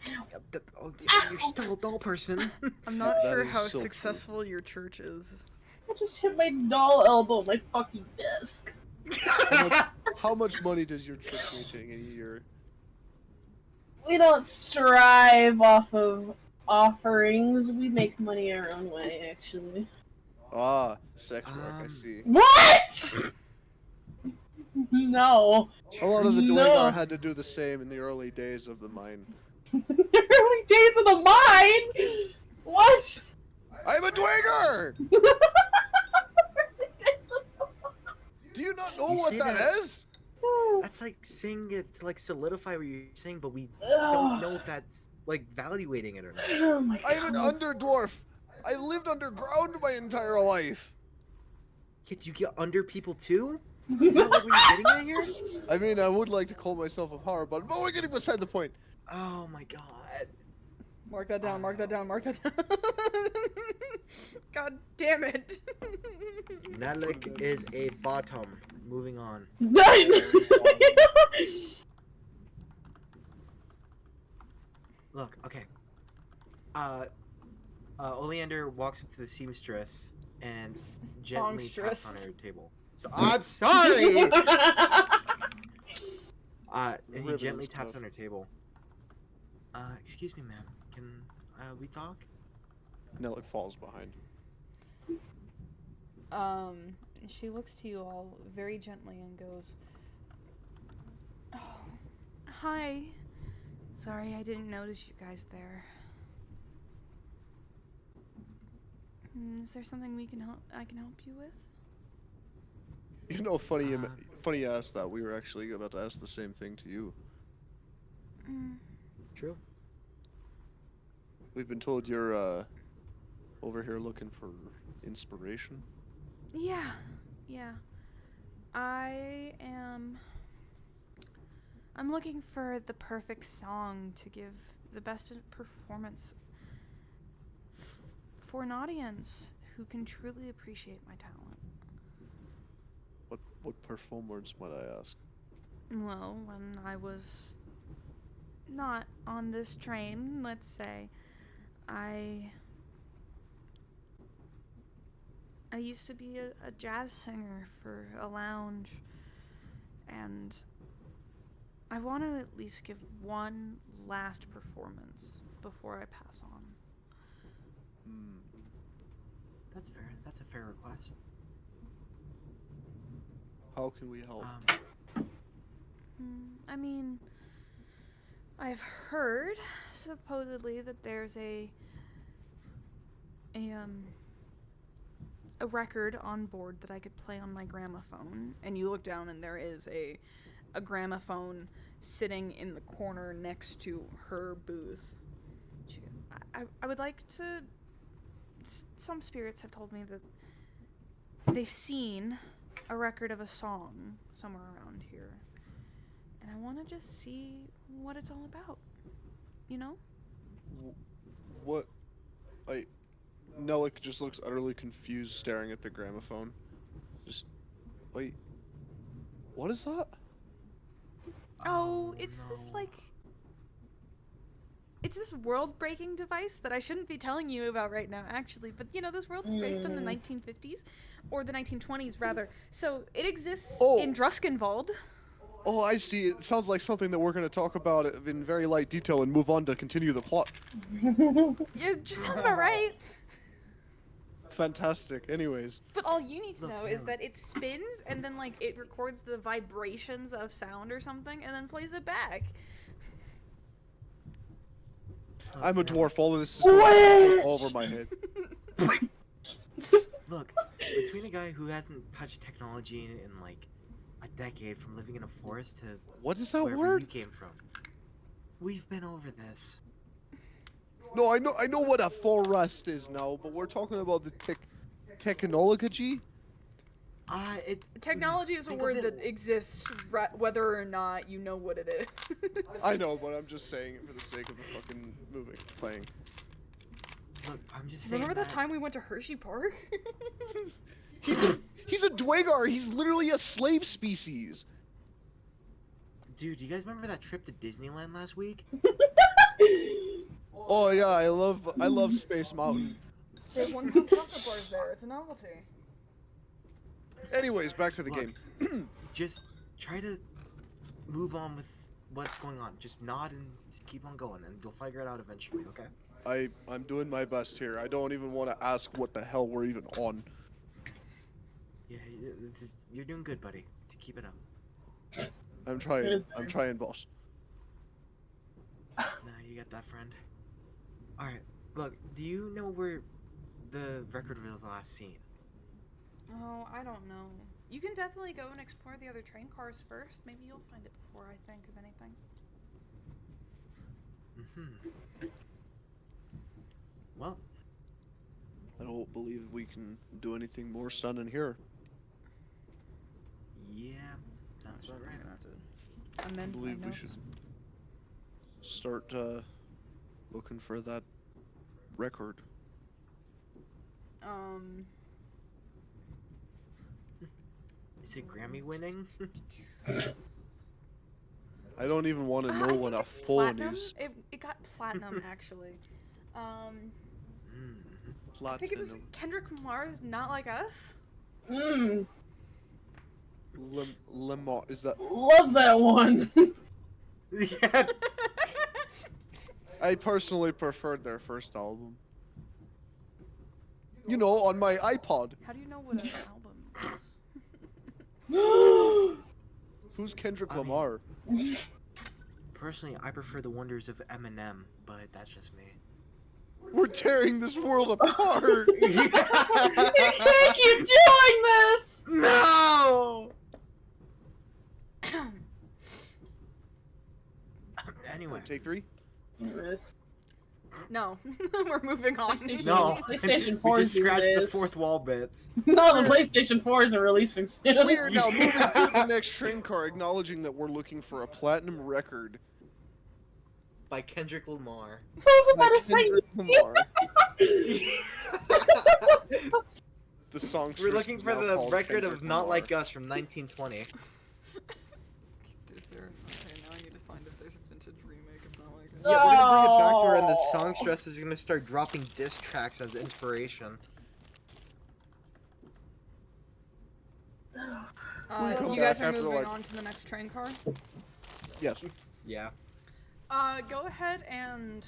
you're still a doll person. I'm not That sure is how so true. successful your church is. I just hit my doll elbow on my fucking desk. How much money does your church make in a year? We don't strive off of offerings. We make money our own way, actually. Ah, sex work, I Um, see. What? No. A lot of the No. Dwegar had to do the same in the early days of the mine. Early days of the mine. What? I'm a Dwegar! Early days of the Do you not know You what say that that- is? mine. That's like saying it to like solidify what you're saying, but we Ugh. don't know if that's like evaluating it or not. Oh my I'm an God. underdwarf! I lived underground my entire life! Kid, you get under people too? Is that like what you're getting at here? I mean, I would like to call myself a power, but we're getting beside the point. Oh my god. Mark that down, mark that down, mark that down. God damn it. Nalik is a bottom. Moving on. Look, okay. Oleander walks up to the seamstress and gently taps on Songstress. her table. So, I'm sorry! And he Ribbon gently and taps stuff. on her table. Excuse me, ma'am. Can we talk? Nellick falls behind. She looks to you all very gently and goes, "Oh, hi. Sorry, I didn't notice you guys there. Is there something I can help you with?" You know, funny you Uh, funny you asked that. We were actually about to ask the same thing to you. Mm, True. We've been told you're, over here looking for inspiration. yeah. I'm looking for the perfect song to give the best performance for an audience who can truly appreciate my talent. What performance might I ask? Well, when I was not on this train, let's say, I used to be a jazz singer for a lounge, and I want to at least give one last performance before I pass on. That's fair. That's a fair request. How can we help? I mean, I've heard supposedly that there's a record on board that I could play on my gramophone, and you look down and there is a gramophone sitting in the corner next to her booth. I would like to. Some spirits have told me that they've seen a record of a song somewhere around here, and I want to just see what it's all about. You know? What? Nellick just looks utterly confused, staring at the gramophone. Just, wait. What is that? Oh, it's this it's this world-breaking device that I shouldn't be telling you about right now, actually. But, you know, this world's based in the 1950s, or the 1920s, rather. So it exists in Druskenwald. Oh, I see. It sounds like something that we're going to talk about in very light detail and move on to continue the plot. It just sounds about right. Fantastic. Anyways. But all you need to Look, know is Nelly. that it spins, and then, like, it records the vibrations of sound or something, and then plays it back. I'm a dwarf. All of this is going all over my head. Look, between a guy who hasn't touched technology in like a decade, from living in a forest to What is that wherever word? you came from, we've been over this. No, I know what a forest is now, but we're talking about the technology. Technology is a Think of word it- that exists whether or not you know what it is. I know, but I'm just saying it for the sake of the fucking playing. Look, I'm just saying. Remember that time we went to Hershey Park? He's a Dwagar. He's literally a slave species. Dude, do you guys remember that trip to Disneyland last week? Oh yeah, I love Space Mountain. There's one chocolate bars there. It's a novelty. Anyways, back to the Look. game. Just try to move on with what's going on. Just nod and keep on going, and you'll figure it out eventually. Okay? I'm doing my best here. I don't even want to ask what the hell we're even on. Yeah, you're doing good, buddy. To keep it up. I'm trying, boss. Nah, you got that, friend. All right. Look, do you know where the record was last seen? Oh, I don't know. You can definitely go and explore the other train cars first. Maybe you'll find it before I think of anything. Well, I don't believe we can do anything more stunning here. yeah, sounds about right. I Amend believe my we notes. should start looking for that record. Is it Grammy winning? I don't even want to I know think what a it's phone platinum. is. It got platinum actually. I think it was Platinum. Kendrick Lamar's "Not Like Us." Lamar, is that? Love that one. Yeah. I personally preferred their first album. You know, on my iPod. How do you know what an album is? Who's Kendrick I mean- Lamar? Personally, I prefer the wonders of Eminem, but that's just me. We're tearing this world apart. You can't keep doing this. No. Anyway, Take 3. No, we're moving on. PlayStation no. PlayStation we 4 just do scratched the this. fourth wall bits. No, the PlayStation 4 isn't releasing soon. We are now moving through the next train car, acknowledging that we're looking for a platinum record. By Kendrick Lamar. I was about to say. Kendrick Lamar. The song. We're looking for the record of Not Like Us from 1920. Is there? Okay, now I need to find if there's a vintage remake of Not Like Us. Yeah, we're gonna bring it back to her, and the Oh. songstress is gonna start dropping diss tracks as inspiration. We'll come You guys back are after, moving like- on to the next train car. Yes. Yeah. Go ahead and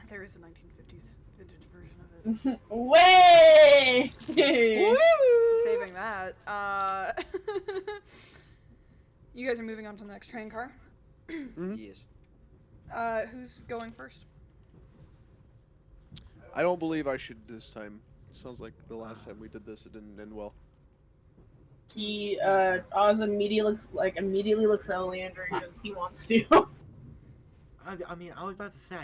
there is a 1950s vintage version of it. Way! Saving that. You guys are moving on to the next train car. Yes. Who's going first? I don't believe I should this time. Sounds like the last time we did this, it didn't end well. Oz immediately looks at Oleander because he wants to. I mean, I was about to say,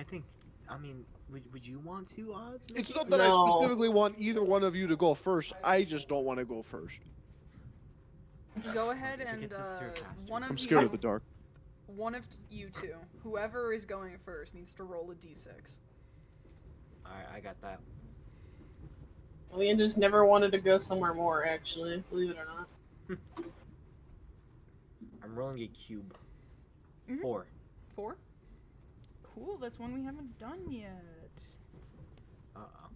would you want to, Oz? It's not that I No. specifically want either one of you to go first. I just don't want to go first. Go ahead If it and gets us sarcastic. one of I'm scared you, of the dark. one of you two, whoever is going first, needs to roll a d6. Alright, I got that. Oleander's never wanted to go somewhere more, actually, believe it or not. I'm rolling a cube. Mhm. 4. 4. Cool. That's one we haven't done yet. Uh-oh.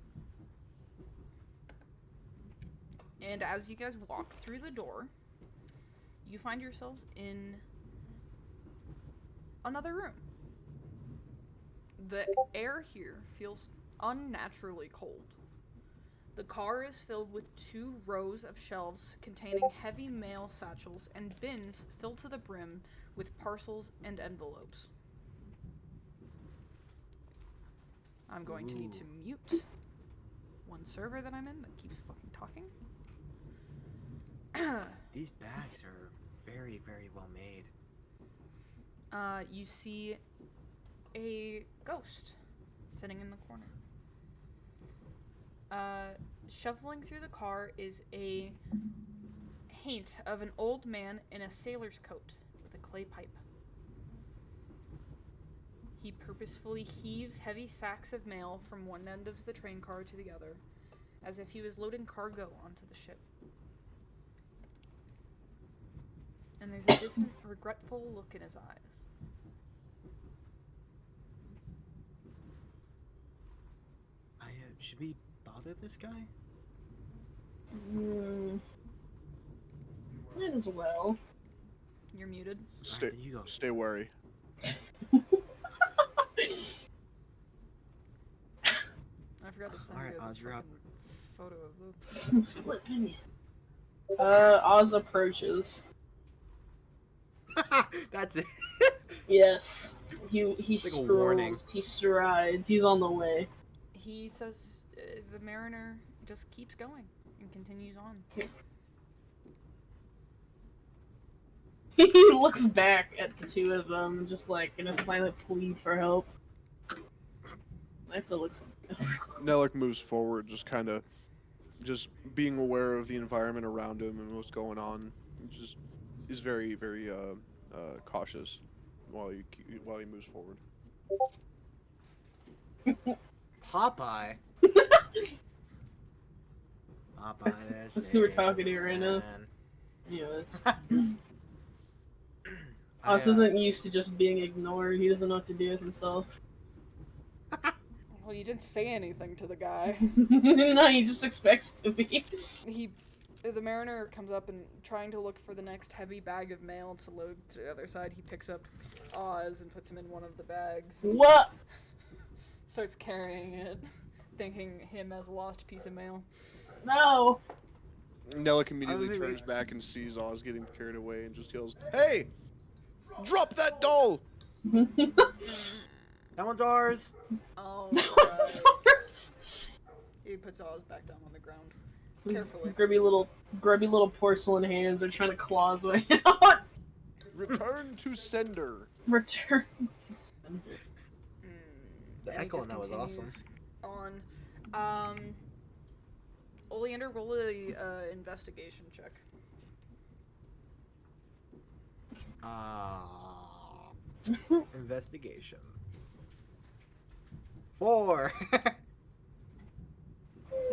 And as you guys walk through the door, you find yourselves in another room. The air here feels unnaturally cold. The car is filled with 2 rows of shelves containing heavy mail satchels and bins filled to the brim with parcels and envelopes. I'm going to need to mute one server that I'm in that keeps fucking talking. These bags are very, very well made. You see a ghost sitting in the corner. Shuffling through the car is a haint of an old man in a sailor's coat with a clay pipe. He purposefully heaves heavy sacks of mail from one end of the train car to the other, as if he was loading cargo onto the ship. And there's a distant, regretful look in his eyes. Should we bother this guy? Might as well. You're muted. Stay, then you go. stay wary. I forgot to send Alright, you guys Oz, a you're up. fucking photo of the... Split opinion. Oz approaches. That's it. Yes. He Like a warning. strolls, he strides, he's on the way. He says the mariner just keeps going and continues on. He looks back at the two of them, just like in a silent plea for help. I have to look something up. Nellick moves forward, just being aware of the environment around him and what's going on. He's very, very cautious while he moves forward. Popeye. Popeye. That's who we're talking to right now. man. Anyways. I, Oz isn't used to just being ignored, he doesn't know what to do with himself. Well, you didn't say anything to the guy. No, he just expects to be. The mariner comes up and trying to look for the next heavy bag of mail to load to the other side. He picks up Oz and puts him in one of the bags. What? Starts carrying it, thinking him as a lost piece of mail. No! Nellick immediately wait, turns wait. back and sees Oz getting carried away and just yells, "Hey! Drop that doll!" That one's ours. Oh, What's right. ours? He puts Oz back down on the ground. His Carefully. grubby little porcelain hands are trying to claw his way out. Return to sender. Return to sender. The And he echo just on that was awesome. continues on. Oleander, roll a investigation check. Investigation. 4.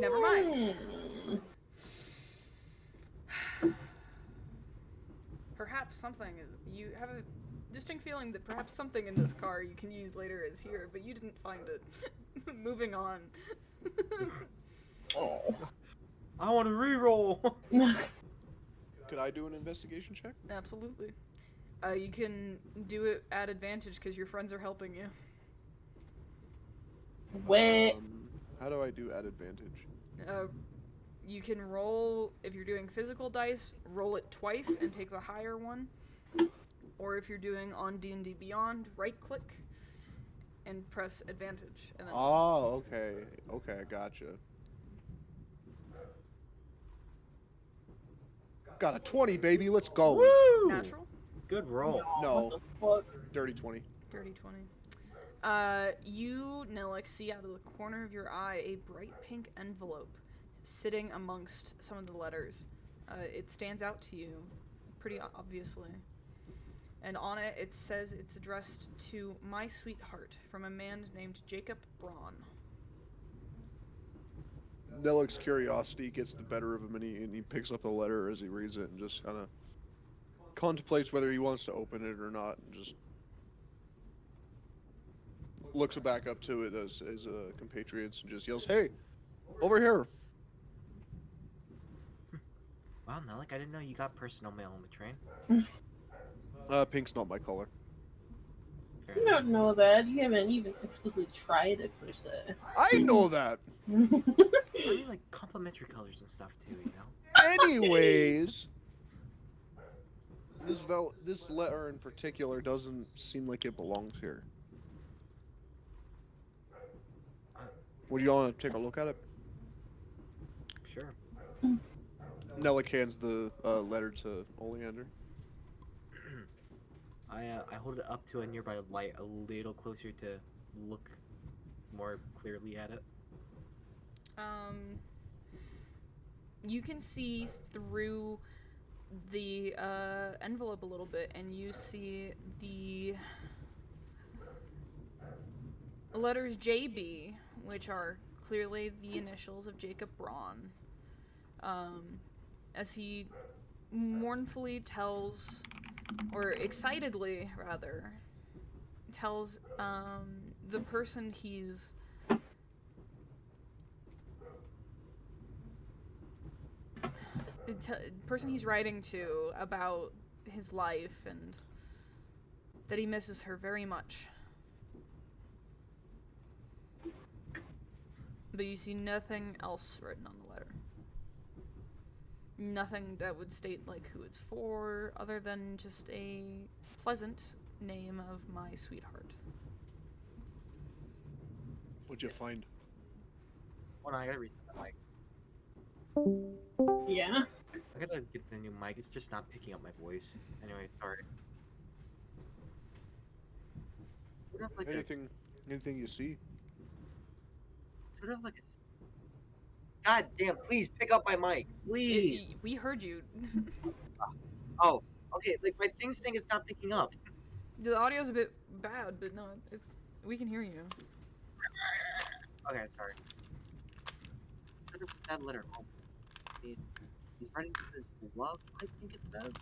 Never mind. Perhaps something is. You have a distinct feeling that perhaps something in this car you can use later is here, but you didn't find it. Moving on. Oh. I want to re-roll. Could I do an investigation check? Absolutely. You can do it at advantage because your friends are helping you. Wait. How do I do at advantage? You can roll, if you're doing physical dice, roll it twice and take the higher one. Or if you're doing on D&D Beyond, right click and press advantage. And then Oh, okay. Okay, I gotcha. Got a 20, baby. Let's go. Woo! natural, Good roll. No. What the fuck? Dirty 20. dirty 20. You, Nilix, see out of the corner of your eye a bright pink envelope sitting amongst some of the letters. It stands out to you pretty obviously. And on it, it says it's addressed to my sweetheart from a man named Jacob Braun. Nellick's curiosity gets the better of him, and he picks up the letter as he reads it and just kind of contemplates whether he wants to open it or not, and just looks back up to it as his compatriots and just yells, "Hey, over here!" Wow, Nelik, I didn't know you got personal mail on the train. Pink's not my color. Fair You enough. don't know that. You haven't even explicitly tried it per se. I know that. I mean, like complementary colors and stuff too, you know. Anyways, this letter in particular doesn't seem like it belongs here. Would you want to take a look at it? Sure. Nellick hands the letter to Oleander. I hold it up to a nearby light a little closer to look more clearly at it. You can see through the envelope a little bit, and you see the letters JB, which are clearly the initials of Jacob Braun. As he mournfully tells, or excitedly rather, tells the person he's person he's writing to about his life and that he misses her very much. But you see nothing else written on the letter. Nothing that would state like who it's for, other than just a pleasant name of my sweetheart. What'd you find? Hold on, I gotta reset the mic. Yeah. I gotta get the new mic. It's just not picking up my voice. Anyway, sorry. Sort of like Anything you see? sort of like a. God damn! Please pick up my mic, please. We heard you. Oh, okay. Like my thing's saying it's not picking up. The audio's a bit bad, but no, we can hear you. Okay, sorry. Sort of a sad letter home. He's writing to his love, I think it says.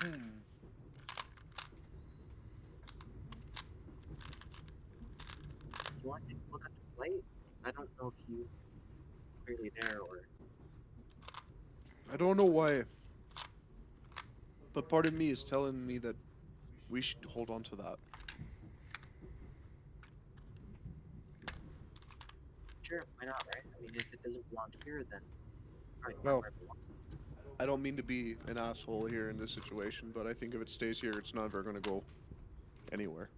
Do you want to take a look at the plate? 'Cause I don't know if you clearly there or. I don't know why, but part of me is telling me that we should hold on to that. Sure, why not, right? I mean, if it doesn't belong here, then. Alright, Well- where it belongs. I don't mean to be an asshole here in this situation, but I think if it stays here, it's never gonna go anywhere.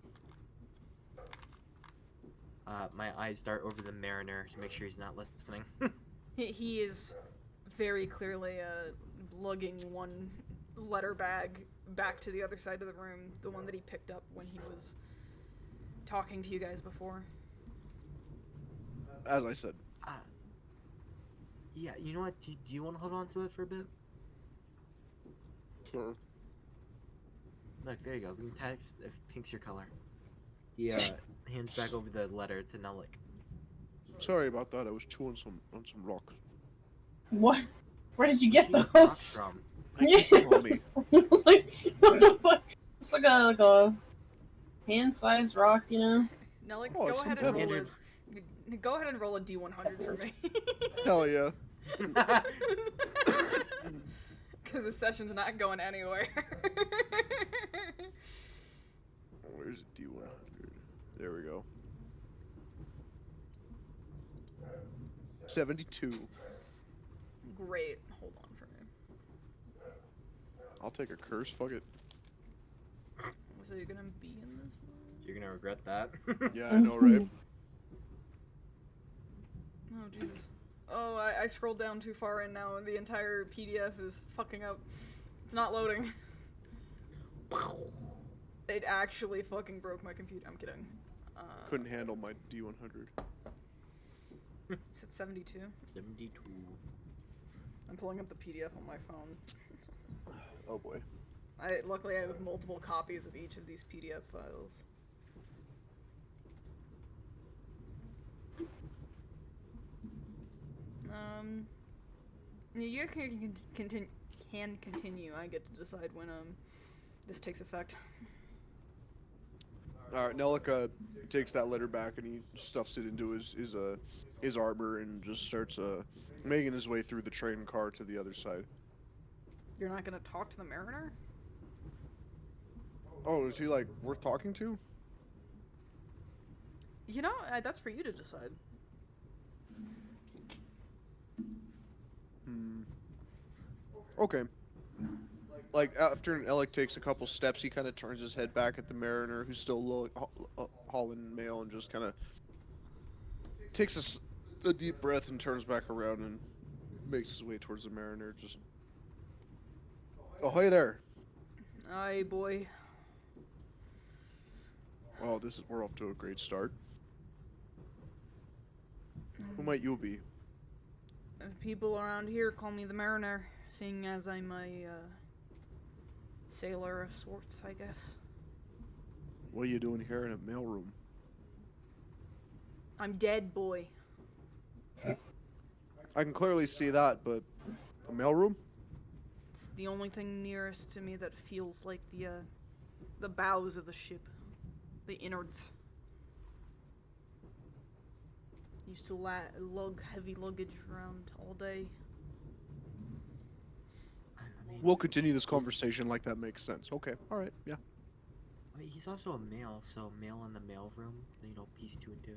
My eyes dart over the mariner to make sure he's not listening. He is very clearly lugging one letter bag back to the other side of the room, the one that he picked up when he was talking to you guys before. As I said, Yeah, you know what? Do you want to hold on to it for a bit? sure. Look, there you go. We can text if pink's your color. He hands back over the letter to Nelik. Sorry about that. I was chewing on some rocks. What? Where did you get Where'd you those? from? They came on me. I was like, what the fuck? It's like a hand-sized rock, you know? Now, like, Oh, go it's ahead some and pebbles. go ahead and roll a D100 for me. Hell yeah. Because the session's not going anywhere. Where's D100? There we go. 72. Great. Hold on for me. I'll take a curse. Fuck it. So you're gonna be in this one? You're gonna regret that. Yeah, I know, right? Oh, Jesus. Oh, I scrolled down too far and now the entire PDF is fucking up. It's not loading. It actually fucking broke my computer. I'm kidding. Couldn't handle my D100. It's at 72. 72. I'm pulling up the PDF on my phone. Oh boy. Luckily I have multiple copies of each of these PDF files. You can continue. I get to decide when this takes effect. All right, Nellica takes that letter back and he stuffs it into his armor and just starts making his way through the train car to the other side. You're not gonna talk to the mariner? Oh, is he like worth talking to? You know, that's for you to decide. Okay. Like, after Alec takes a couple steps, he kind of turns his head back at the mariner, who's still hauling mail, and just kind of takes a deep breath and turns back around and makes his way towards the mariner. Just, oh, hey there. Aye, boy. Oh, we're off to a great start. Who might you be? People around here call me the mariner, seeing as I'm a sailor of sorts, I guess. What are you doing here in a mailroom? I'm dead, boy. I can clearly see that, but a mailroom? It's the only thing nearest to me that feels like the bows of the ship, the innards. Used to lug heavy luggage around all day. I mean, We'll continue this conversation like that makes sense. Okay, alright, yeah. I mean, he's also a male, so male in the mail room. You know, piece 2 and 2.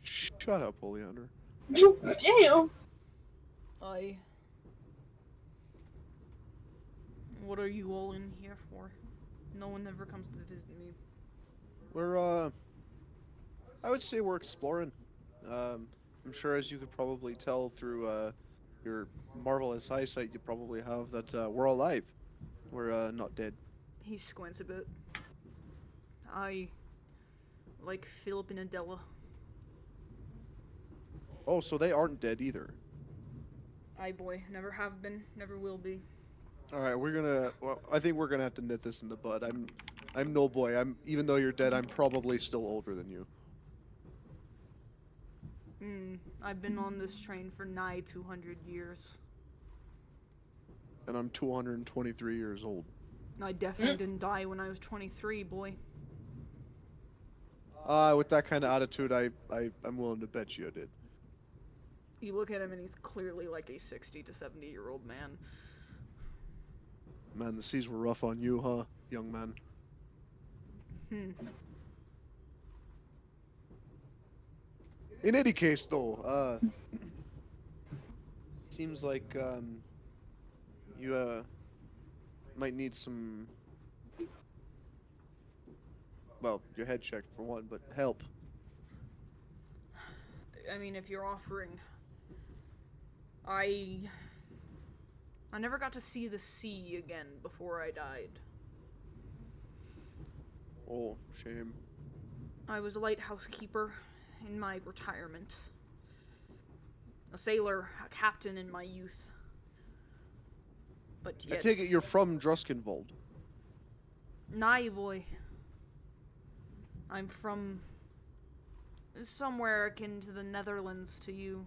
Shut up, Oleander. Damn. What are you all in here for? No one ever comes to visit me. We're, I would say we're exploring. I'm sure, as you could probably tell through, your marvelous eyesight, you probably have that, we're alive. We're, not dead. He squints a bit. I like Philip and Adela. Oh, so they aren't dead either. Aye, boy. Never have been, never will be. Alright, well, I think we're gonna have to nip this in the bud. I'm no boy. Even though you're dead, I'm probably still older than you. I've been on this train for nigh 200 years. And I'm 223 years old. I definitely didn't die when I was 23, boy. With that kind of attitude, I'm willing to bet you did. You look at him and he's clearly like a 60 to 70-year-old man. Man, the seas were rough on you, huh, young man? In any case, though, seems like, you, might need some, well, your head checked for one, but help. I mean, if you're offering... I never got to see the sea again before I died. Oh, shame. I was a lighthouse keeper in my retirement. A sailor, a captain in my youth. But I yet... take it you're from Druskenvold. Nah, boy. I'm from... somewhere akin to the Netherlands to you.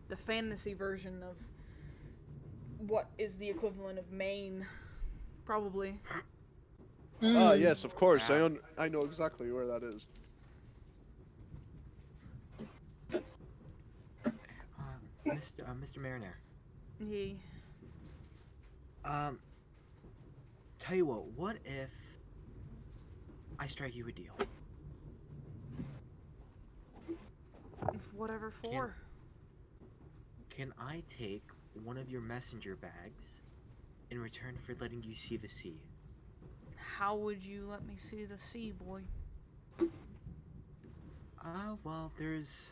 The fantasy version of what is the equivalent of Maine, probably. Yes, of course. I know exactly where that is. Mr. Mariner. He... Tell you what if I strike you a deal? whatever for. Can I take one of your messenger bags in return for letting you see the sea? How would you let me see the sea, boy? Well, there's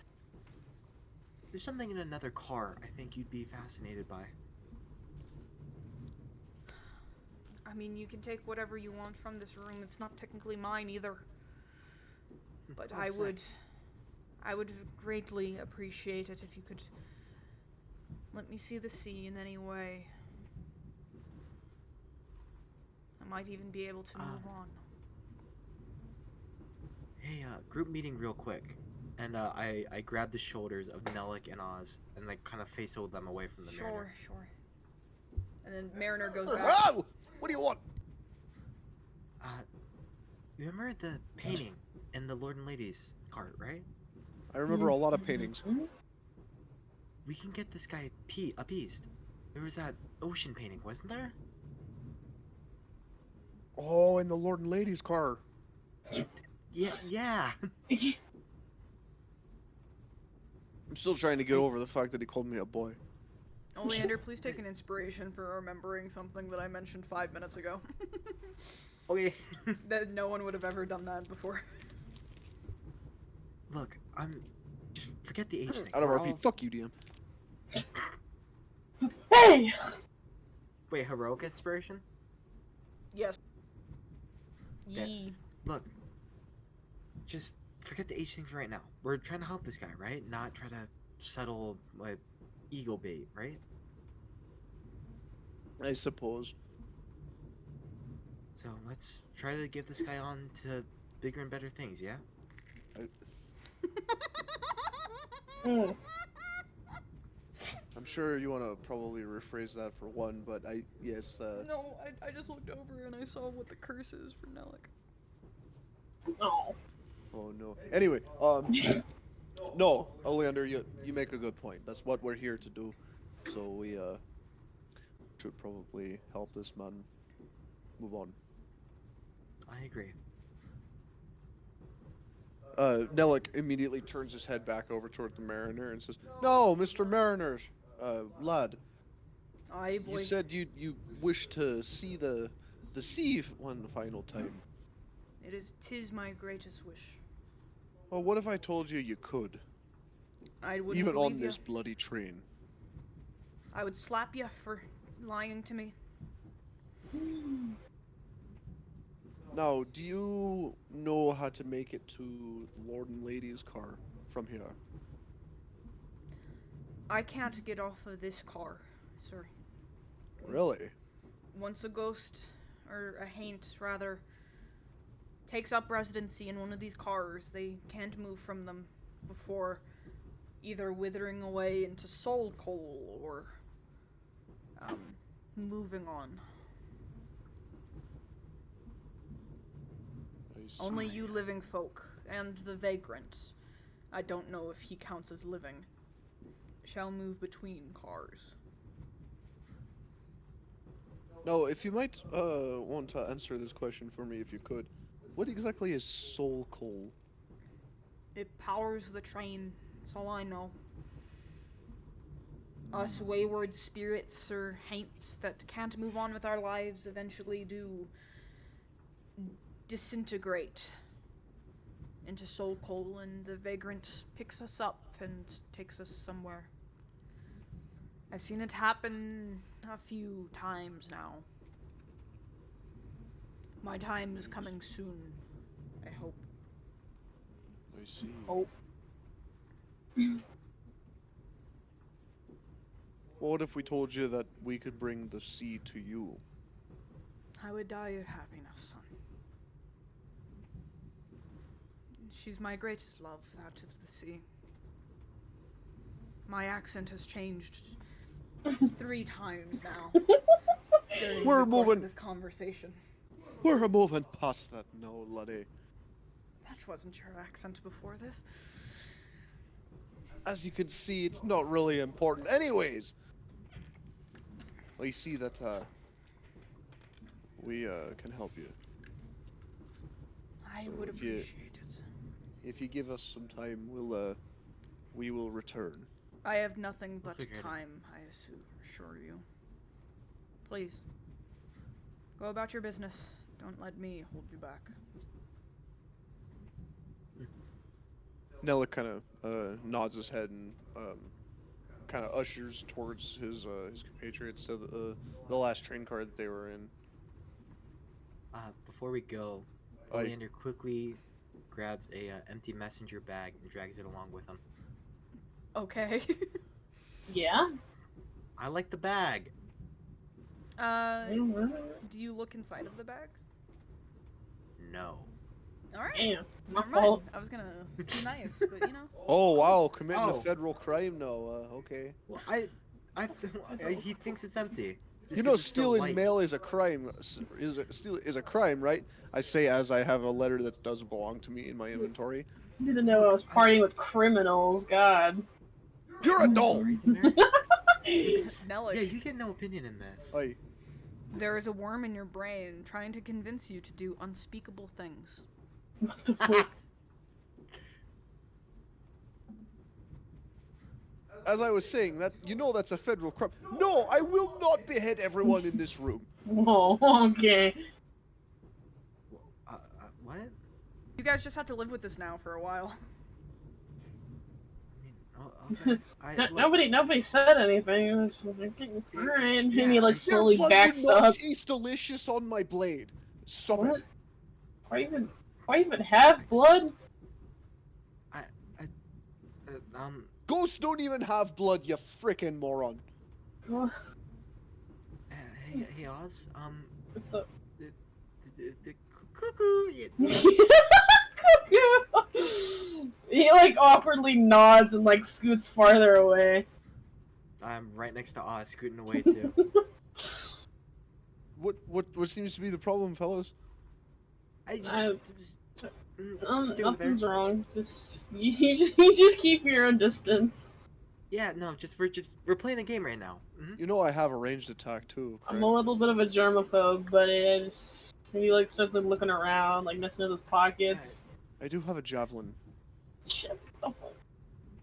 something in another car I think you'd be fascinated by. I mean, you can take whatever you want from this room. It's not technically mine either. But What's I would greatly appreciate it if you could let me see the sea in any way. I might even be able to move on. Hey, group meeting real quick. And I grabbed the shoulders of Nelik and Oz and like kind of facial them away from the Mariner. Sure. And then Mariner goes back. Ah! What do you want? Remember the painting in the Lord and Ladies cart, right? I remember a lot of paintings. We can get this guy appeased. There was that ocean painting, wasn't there? Oh, in the Lord and Ladies car. Yeah. I'm still trying to get over the fact that he called me a boy. Oleander, please take an inspiration for remembering something that I mentioned 5 minutes ago. Okay. That no one would have ever done that before. Look, just forget the H thing. Out of We're RP. all- Fuck you, DM. Hey! Wait, heroic inspiration? Yes. Yeah. Yee. Look, just forget the H thing for right now. We're trying to help this guy, right? Not try to settle my ego bait, right? I suppose. So let's try to get this guy on to bigger and better things, yeah? Mm. I'm sure you want to probably rephrase that for one, but yes. No, I just looked over and I saw what the curse is for Nelik. Oh. Oh no. Anyway, no, Oleander, you make a good point. That's what we're here to do. So we should probably help this man move on. I agree. Nelik immediately turns his head back over toward the Mariner and says, "No, Mr. Mariner, lad. Aye, boy. You said you wish to see the sea one final time. Tis my greatest wish. Well, what if I told you you could, I wouldn't even believe on ya. this bloody train? I would slap you for lying to me. Now, do you know how to make it to Lord and Lady's car from here? I can't get off of this car, sir. Really? Once a ghost, or a haint rather, takes up residency in one of these cars, they can't move from them before either withering away into soul coal or moving on. I see. Only you living folk and the vagrant, I don't know if he counts as living, shall move between cars. Now, if you might want to answer this question for me, if you could, what exactly is soul coal? It powers the train, that's all I know. Us wayward spirits or haints that can't move on with our lives eventually do disintegrate into soul coal, and the vagrant picks us up and takes us somewhere. I've seen it happen a few times now. My time is coming soon, I hope. I see. Oh. What if we told you that we could bring the sea to you? I would die of happiness, son. She's my greatest love, that of the sea. My accent has changed 3 times now during We're the course moving. of this conversation. We're moving past that now, laddie. That wasn't your accent before this. As you can see, it's not really important. Anyways, I see that we can help you. I So would if you- appreciate it. If you give us some time, we'll we will return. I have nothing but figure it out. time, I assure you. Please. Go about your business. Don't let me hold you back. Nella kind of nods his head and kind of ushers towards his compatriots to the last train car that they were in. Before we go, Aye. Oleander quickly grabs a empty messenger bag and drags it along with him. Okay. Yeah. I like the bag. Damn. Do you look inside of the bag? No. Alright. My Never mind. fault. I was gonna be nice, but you know. Oh wow, committing Oh. a federal crime? No, okay. Well, he thinks it's empty. Just You know, 'cause it's still stealing light. mail is a crime. Is a crime, right? I say as I have a letter that doesn't belong to me in my inventory. I didn't know I was partying with criminals. God. You're a doll. Sorry, the Mary- Nellick, Yeah, you get no opinion in this. Aye. there is a worm in your brain trying to convince you to do unspeakable things. What the fuck? As I was saying, that you know that's a federal crime. No, I will not behead everyone in this room. Whoa. Okay. What? You guys just have to live with this now for a while. I mean, okay. Nobody said anything. It was like, alright. And he like Their slowly Their blood backs would not up. taste delicious on my blade. Stop What? it. Why even have blood? Ghosts don't even have blood, you frickin' moron. Hey, Oz. What's up? The cuckoo. He like awkwardly nods and like scoots farther away. I'm right next to Oz, scooting away too. What seems to be the problem, fellas? I Uh, just stay over there. Nothing's wrong. Just you just keep your own distance. Yeah, no, we're playing a game right now. Mhm. You know I have a ranged attack too. I'm correct? a little bit of a germaphobe, but it just he like starts like looking around, like messing with his pockets. I do have a javelin. Shit. Oh.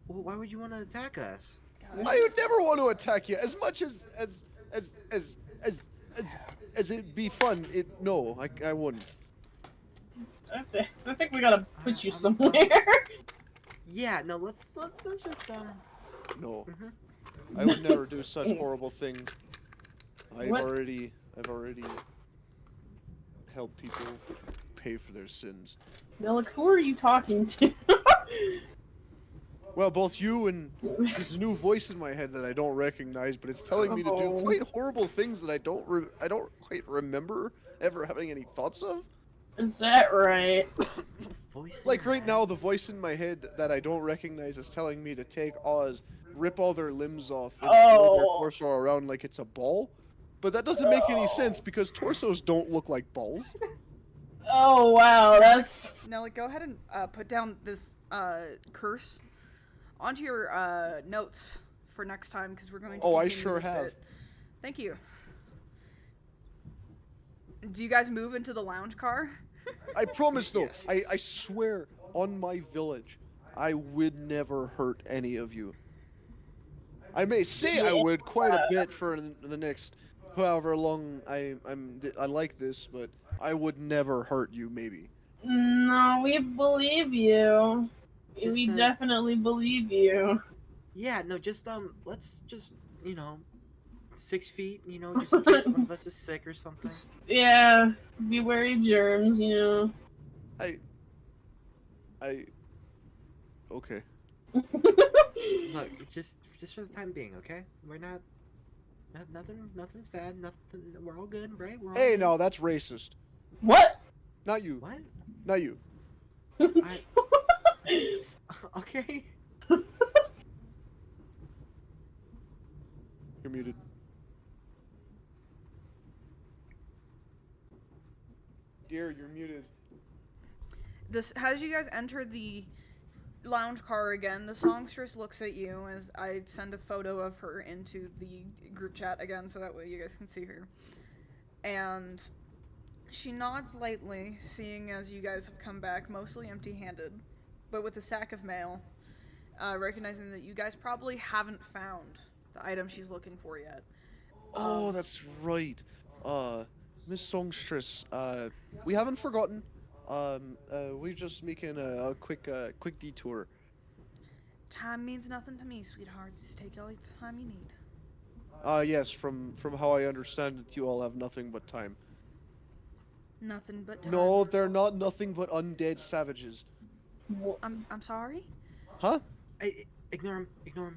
Well, why would you want to attack us? I would never want to attack you as much as it'd be fun. No, I wouldn't. I think we gotta put you somewhere. Yeah, no, let's just No, Mhm. I would never do such horrible things. I've What? already helped people pay for their sins. Now, look, who are you talking to? Well, both you and this new voice in my head that I don't recognize, but it's telling me to do Oh. quite horrible things that I don't quite remember ever having any thoughts of. Is that right? voice. in Like your right head. now, the voice in my head that I don't recognize is telling me to take Oz, rip all their limbs off, and throw their Oh. torso around like it's a ball. But that doesn't make any sense because torsos don't look like balls. Oh wow, that's Nelly, go ahead and put down this curse onto your notes for next time because we're going to. Oh, I continue sure this have. bit. Thank you. Do you guys move into the lounge car? I promise though, Yes. I swear on my village, I would never hurt any of you. I may say I would quite a bit for the next however long I like this, but I would never hurt you. Maybe. no. We believe you. Just, We definitely believe you. Yeah, no, just let's just 6 feet, just in case one of us is sick or something. Yeah, be wary of germs, you know. Okay. Look, it's just for the time being, okay? We're not nothing's bad. Nothing. We're all good, right? We're all Hey, good. no, that's racist. What? Not you. What? Not you. Okay. You're muted. Dear, you're muted. This as you guys enter the lounge car again, the songstress looks at you as I send a photo of her into the group chat again so that way you guys can see her. And she nods lightly, seeing as you guys have come back mostly empty-handed, but with a sack of mail. recognizing that you guys probably haven't found the item she's looking for yet. Oh, that's right. Miss Songstress, we haven't forgotten. We're just making a quick detour. Time means nothing to me, sweetheart. Just take all the time you need. Yes, from how I understand it, you all have nothing but time. Nothing but time. No, they're not nothing but undead savages. I'm sorry? Huh? Ignore him. Ignore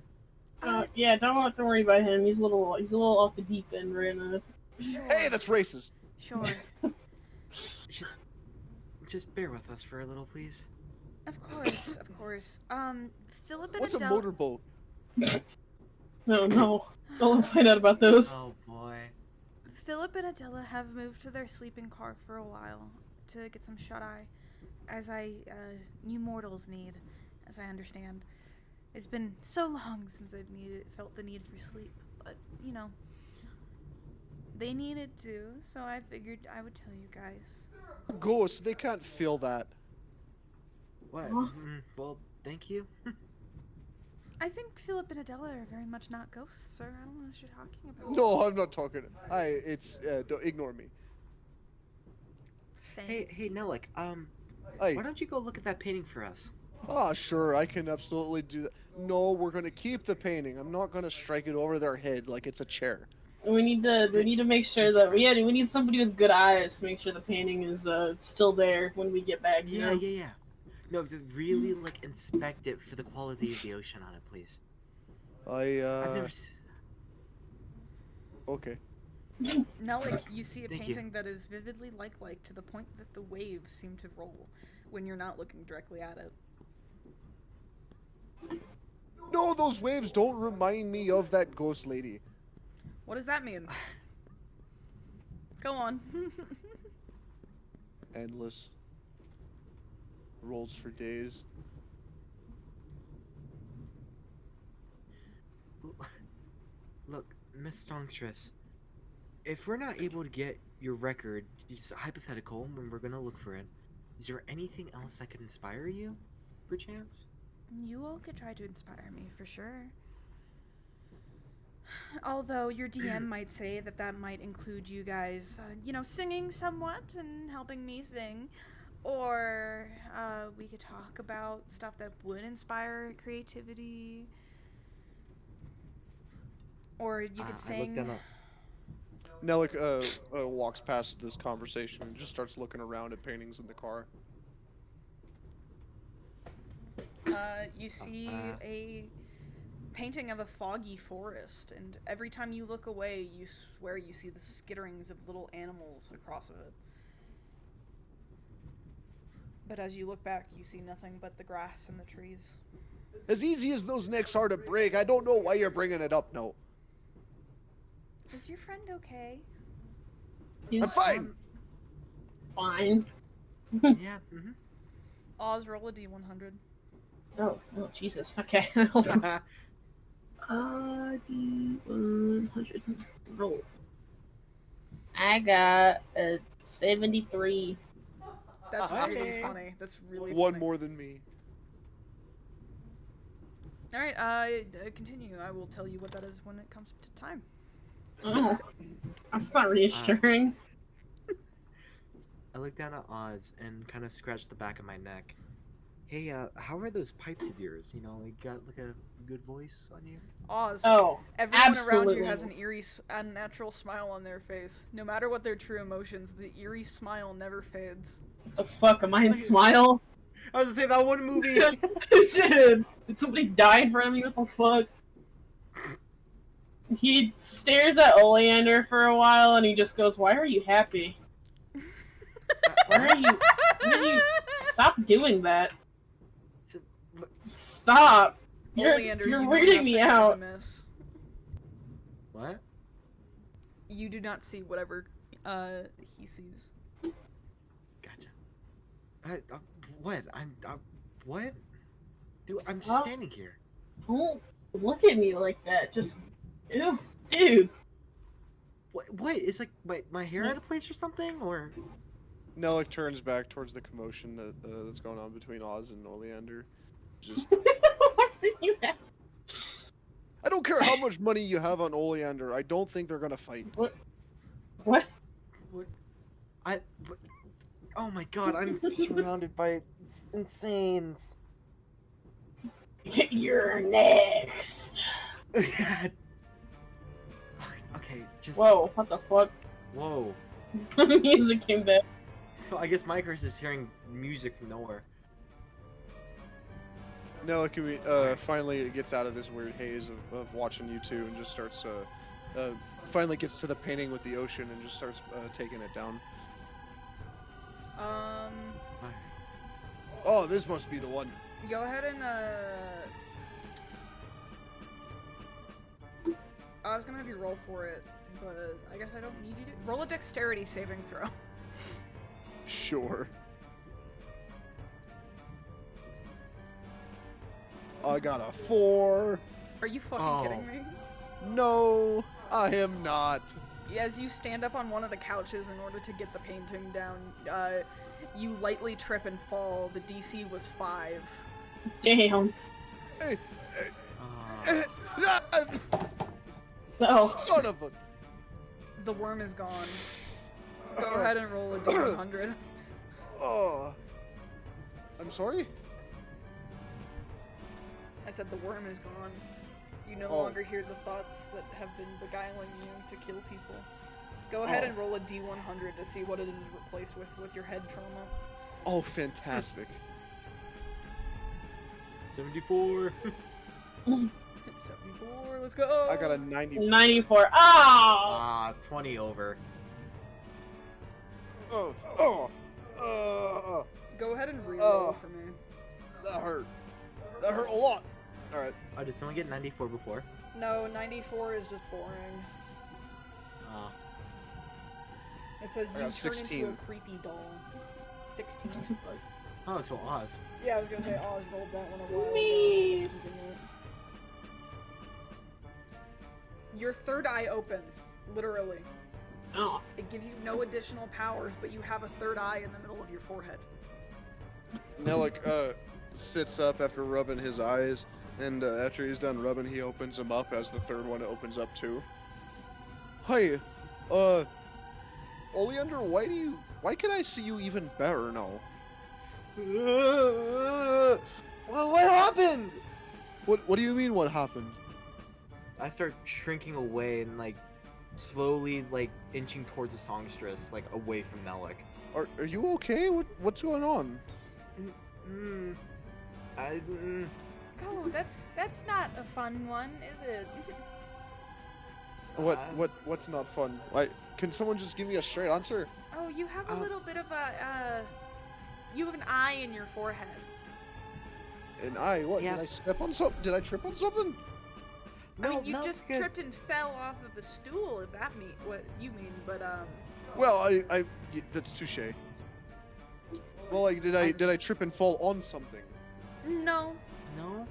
him. Yeah, don't have to worry about him. He's a little off the deep end right now. Sure. Hey, that's racist. Sure. Just bear with us for a little, please. Of course, of course. Philip and What's a Adele. motorboat? No. Don't find out about those. Oh boy. Philip and Adela have moved to their sleeping car for a while to get some shut-eye, as you mortals need, as I understand. It's been so long since I've felt the need for sleep, but, you know, they needed to, so I figured I would tell you guys. Ghosts, they can't feel that. What? Huh? Well, thank you. I think Philip and Adela are very much not ghosts, sir. I don't know what you're talking about. No, I'm not talking. Don't ignore me. Hey, Nelik. Hey. Why don't you go look at that painting for us? Ah, sure, I can absolutely do that. No, we're gonna keep the painting. I'm not gonna strike it over their head like it's a chair. We need to make sure that we need somebody with good eyes to make sure the painting is still there when we get back. You know? Yeah. No, to really inspect it for the quality of the ocean on it, please. I've never. Okay. Now, you see a Thank you. painting that is vividly like to the point that the waves seem to roll when you're not looking directly at it. No, those waves don't remind me of that ghost lady. What does that mean? Go on. Endless. Rolls for days. Look, Miss Songstress, if we're not able to get your record, it's hypothetical when we're gonna look for it, is there anything else that could inspire you, perchance? You all could try to inspire me, for sure. Although your DM might say that might include you guys, singing somewhat and helping me sing. Or we could talk about stuff that would inspire creativity. Or you could sing. Nelik walks past this conversation and just starts looking around at paintings in the car. You see a painting of a foggy forest, and every time you look away, you swear you see the skitterings of little animals across of it. But as you look back, you see nothing but the grass and the trees. As easy as those necks are to break, I don't know why you're bringing it up now. Is your friend okay? I'm fine! Fine. Yeah, Oz, roll a D100. Oh, Jesus. Okay. D100. Roll. I got a 73. That's really Hey. funny. That's really One funny. more than me. Alright, continue. I will tell you what that is when it comes to time. Oh, that's not reassuring. I look down at Oz and kind of scratch the back of my neck. Hey, how are those pipes of yours? Got a good voice on you? Oz, Oh, everyone around absolutely. you has an eerie, unnatural smile on their face. No matter what their true emotions, the eerie smile never fades. the fuck? Am I in Smile? I was gonna say that one movie. Dude, did somebody die in front of me? What the fuck? He stares at Oleander for a while and he just goes, "Why are you happy? Why are you stop doing that. Stop. Oleander, You're you know weirding me nothing is out." amiss. What? You do not see whatever he sees. Gotcha. What? What? Dude, I'm just Stop. standing here. Don't look at me like that. Just, ew, dude. What? Is my hair out of place or something? Or Nelik turns back towards the commotion that's going on between Oz and Oleander. Just, don't care how much money you have on Oleander. I don't think they're gonna fight. What? What? Oh my god, I'm surrounded by insanes. You're next. Okay, just. Whoa, what the fuck? Whoa. Music came back. So I guess Micros is hearing music from nowhere. Nelakumi finally gets out of this weird haze of watching you two and just starts finally gets to the painting with the ocean and just starts taking it down. Oh, this must be the one. Go ahead and I was gonna have you roll for it, but I guess I don't need you to. Roll a dexterity saving throw. Sure. I got a 4. Are you fucking Oh. kidding me? No, I am not. As you stand up on one of the couches in order to get the painting down, you lightly trip and fall. The DC was 5. Damn. Hey, Uh, Oh. son of a. The worm is gone. Go ahead and roll a D100. Oh. I'm sorry? I said the worm is gone. You no Oh. longer hear the thoughts that have been beguiling you to kill people. Go ahead Oh. and roll a D100 to see what it is replaced with your head trauma. Oh, fantastic. 74. 74, let's go! I got a 90. 94. Oh! Ah, 20 over. Oh. Go ahead and reroll Oh. for me. That hurt. That hurt a lot. Alright. Oh, did someone get 94 before? No, 94 is just boring. Oh. It says I you got turn 16. into a creepy doll. 16. Oh, so Oz. Yeah, I was gonna say Oz rolled that one a while ago. Me. I'm keeping it. Your third eye opens, literally. Oh. It gives you no additional powers, but you have a third eye in the middle of your forehead. Nelik sits up after rubbing his eyes, and after he's done rubbing, he opens them up as the third one opens up too. Hi, Oleander, why can I see you even better now? Well, what happened? What do you mean what happened? I start shrinking away and like slowly like inching towards the songstress, like away from Nelik. Are you okay? What's going on? Oh, that's not a fun one, is it? What's not fun? Can someone just give me a straight answer? Oh, you have a little bit of you have an eye in your forehead. And what? Yeah. Did I step on something? Did I trip on something? I mean, you just tripped and fell off of the stool, if that mean what you mean, but Well, that's touche. Well, like, did I trip and fall on something? no. No.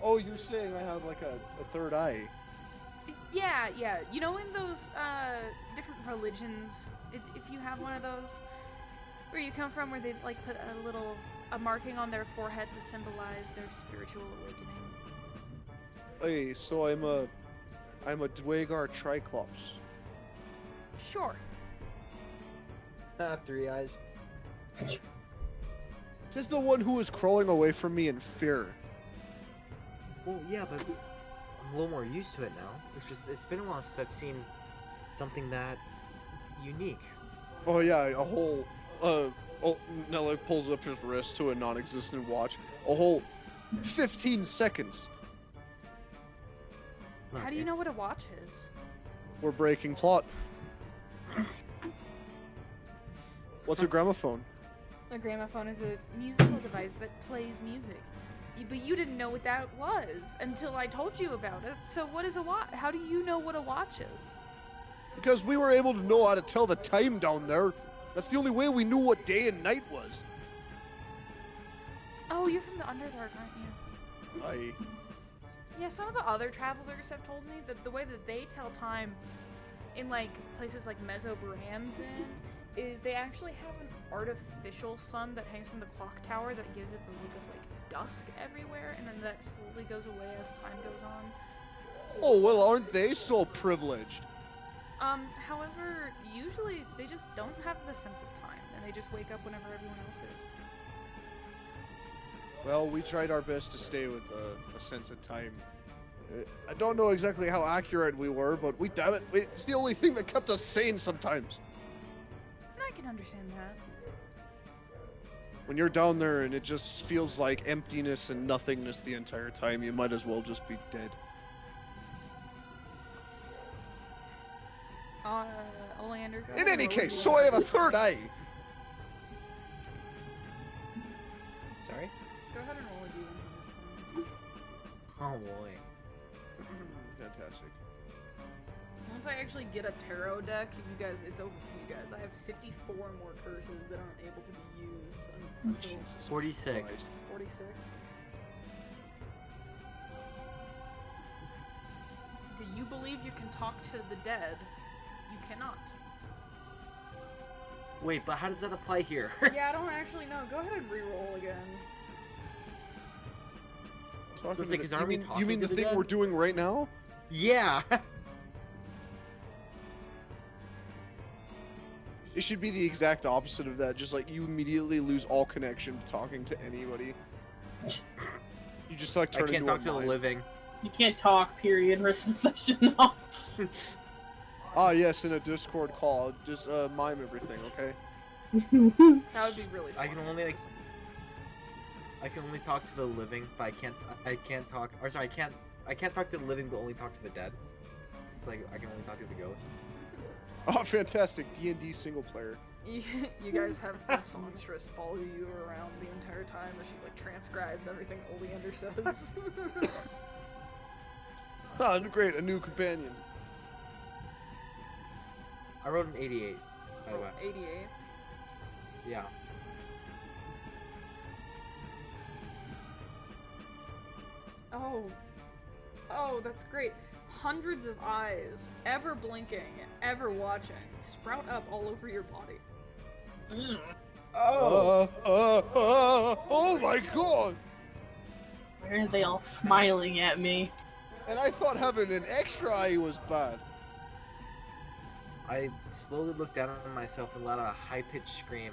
Oh, you're saying I have like a third eye? Yeah. You know, in those different religions, if you have one of those, where you come from, where they like put a marking on their forehead to symbolize their spiritual awakening. Hey, so I'm a Dwagar Triclops. Sure. 3 eyes. This is the one who was crawling away from me in fear. Well, yeah, but I'm a little more used to it now. It's been a while since I've seen something that unique. Oh yeah, a whole Nella pulls up his wrist to a non-existent watch. A whole 15 seconds. Look, How do you know what it's- a watch is? We're breaking plot. What's a gramophone? A gramophone is a musical device that plays music. But you didn't know what that was until I told you about it. So what is a watch? How do you know what a watch is? Because we were able to know how to tell the time down there. That's the only way we knew what day and night was. Oh, you're from the Underdark, aren't you? Yeah, some of the other travelers have told me that the way that they tell time in like places like Mesobrandzen is they actually have an artificial sun that hangs from the clock tower that gives it the look of like dusk everywhere, and then that slowly goes away as time goes on. Oh, well, aren't they so privileged? However, usually they just don't have the sense of time, and they just wake up whenever everyone else is. Well, we tried our best to stay with a sense of time. I don't know exactly how accurate we were, but damn it, it's the only thing that kept us sane sometimes. I can understand that. When you're down there and it just feels like emptiness and nothingness the entire time, you might as well just be dead. Oleander, go In ahead and any roll case, again. so I have a third eye. Sorry? Go ahead and roll again. Oh boy. Fantastic. Once I actually get a tarot deck, you guys, it's over for you guys. I have 54 more curses that aren't able to be used until Jesus 46. Christ. 46. Do you believe you can talk to the dead? You cannot. Wait, but how does that apply here? Yeah, I don't actually know. Go ahead and re-roll again. Talking Looks to like his the- army you mean, talking the to the thing dead? we're doing right now? Yeah. It should be the exact opposite of that. Just like you immediately lose all connection to talking to anybody. You just like I turn can't into talk a to the mime. living. You can't talk, period. Rest of the session off. Ah, yes, in a Discord call. Just mime everything, okay? That would be really fun. I can only like I can only talk to the living, but I can't talk or sorry, I can't talk to the living but only talk to the dead. It's like I can only talk to the ghosts. Oh, fantastic. D&D single player. You guys have the songstress follow you around the entire time as she like transcribes everything Oleander says. Ah, great, a new companion. I wrote an 88, by the way. 88. Yeah. Oh, that's great. Hundreds of eyes, ever blinking, ever watching, sprout up all over your body. Mm. Oh my god! Why are they all smiling at me? And I thought having an extra eye was bad. I slowly looked down on myself and let out a high-pitched scream.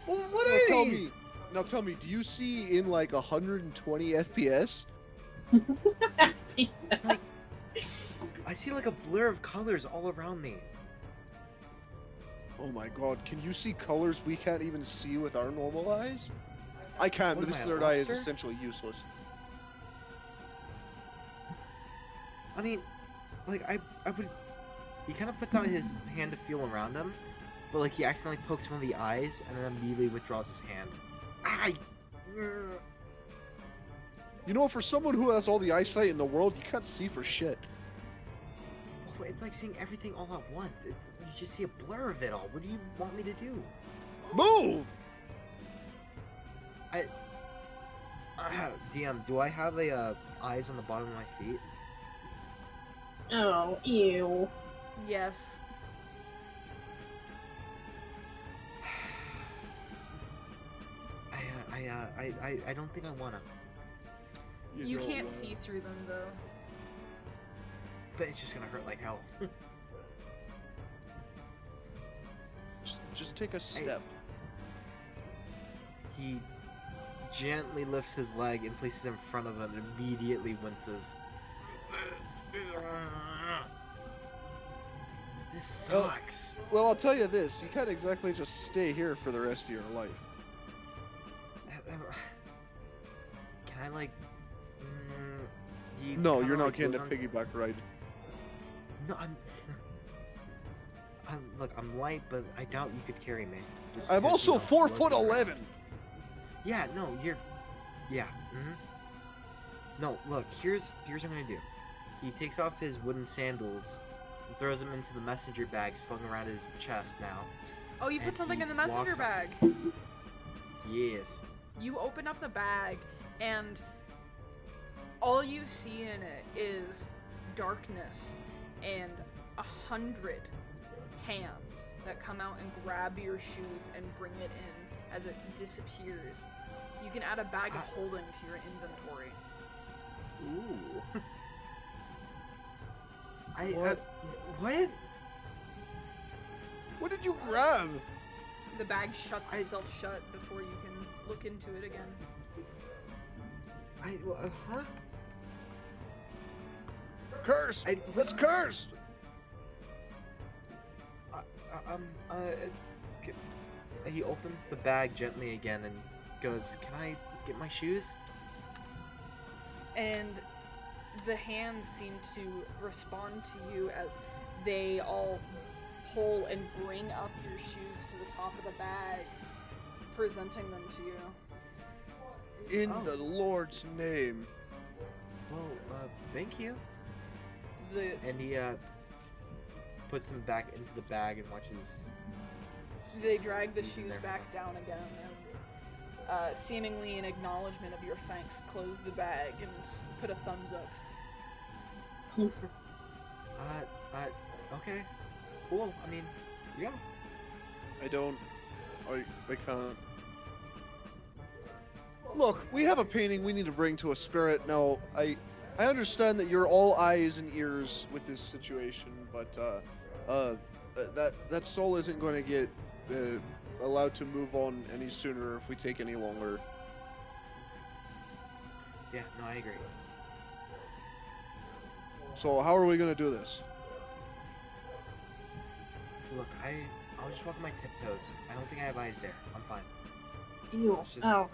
Well, what are these? Now tell me, do you see in like 120 FPS? I see like a blur of colors all around me. Oh my god, can you see colors we can't even see with our normal eyes? I can, What but am this I, a third eye is lobster? essentially useless. I mean, like I would. He kind of puts out his hand to feel around him, but like he accidentally pokes one of the eyes and then immediately withdraws his hand. You know, for someone who has all the eyesight in the world, you can't see for shit. Well, it's like seeing everything all at once. It's you just see a blur of it all. What do you want me to do? Move! DM, do I have a eyes on the bottom of my feet? Oh, ew. Yes. I don't think I wanna. You don't can't wanna. see through them though. But it's just gonna hurt like hell. Just take a step. He gently lifts his leg and places it in front of him and immediately winces. This sucks. Well, I'll tell you this, you can't exactly just stay here for the rest of your life. Can I like? You No, kinda, you're not like, getting a goes on- piggyback ride. No, I'm. Look, I'm light, but I doubt you could carry me. Just I'm because, also you know, 4'11". Yeah, no, you're. Yeah. No, look. Here's what I'm gonna do. He takes off his wooden sandals and throws them into the messenger bag slung around his chest now. Oh, you put And something he in the messenger walks bag. Yes. You open up the bag, and all you see in it is darkness and 100 hands that come out and grab your shoes and bring it in as it disappears, you can add a bag of holding to your inventory. Ooh. What? What? What did you grab? The bag shuts itself shut before you can look into it again. Huh? Curse! Let's curse! He opens the bag gently again and goes, "Can I get my shoes?" And the hands seem to respond to you as they all pull and bring up your shoes to the top of the bag, presenting them to you. In the Lord's name. Well, thank you. And he puts them back into the bag and watches. They drag the shoes there. back down again and, seemingly in acknowledgement of your thanks, close the bag and put a thumbs up. Okay. Cool. I mean, yeah. I can't. Look, we have a painting we need to bring to a spirit. Now, I understand that you're all eyes and ears with this situation, but that soul isn't going to get allowed to move on any sooner if we take any longer. Yeah, no, I agree. So how are we going to do this? Look, I'll just walk on my tiptoes. I don't think I have eyes there. I'm fine. Ew. It's just- Ow.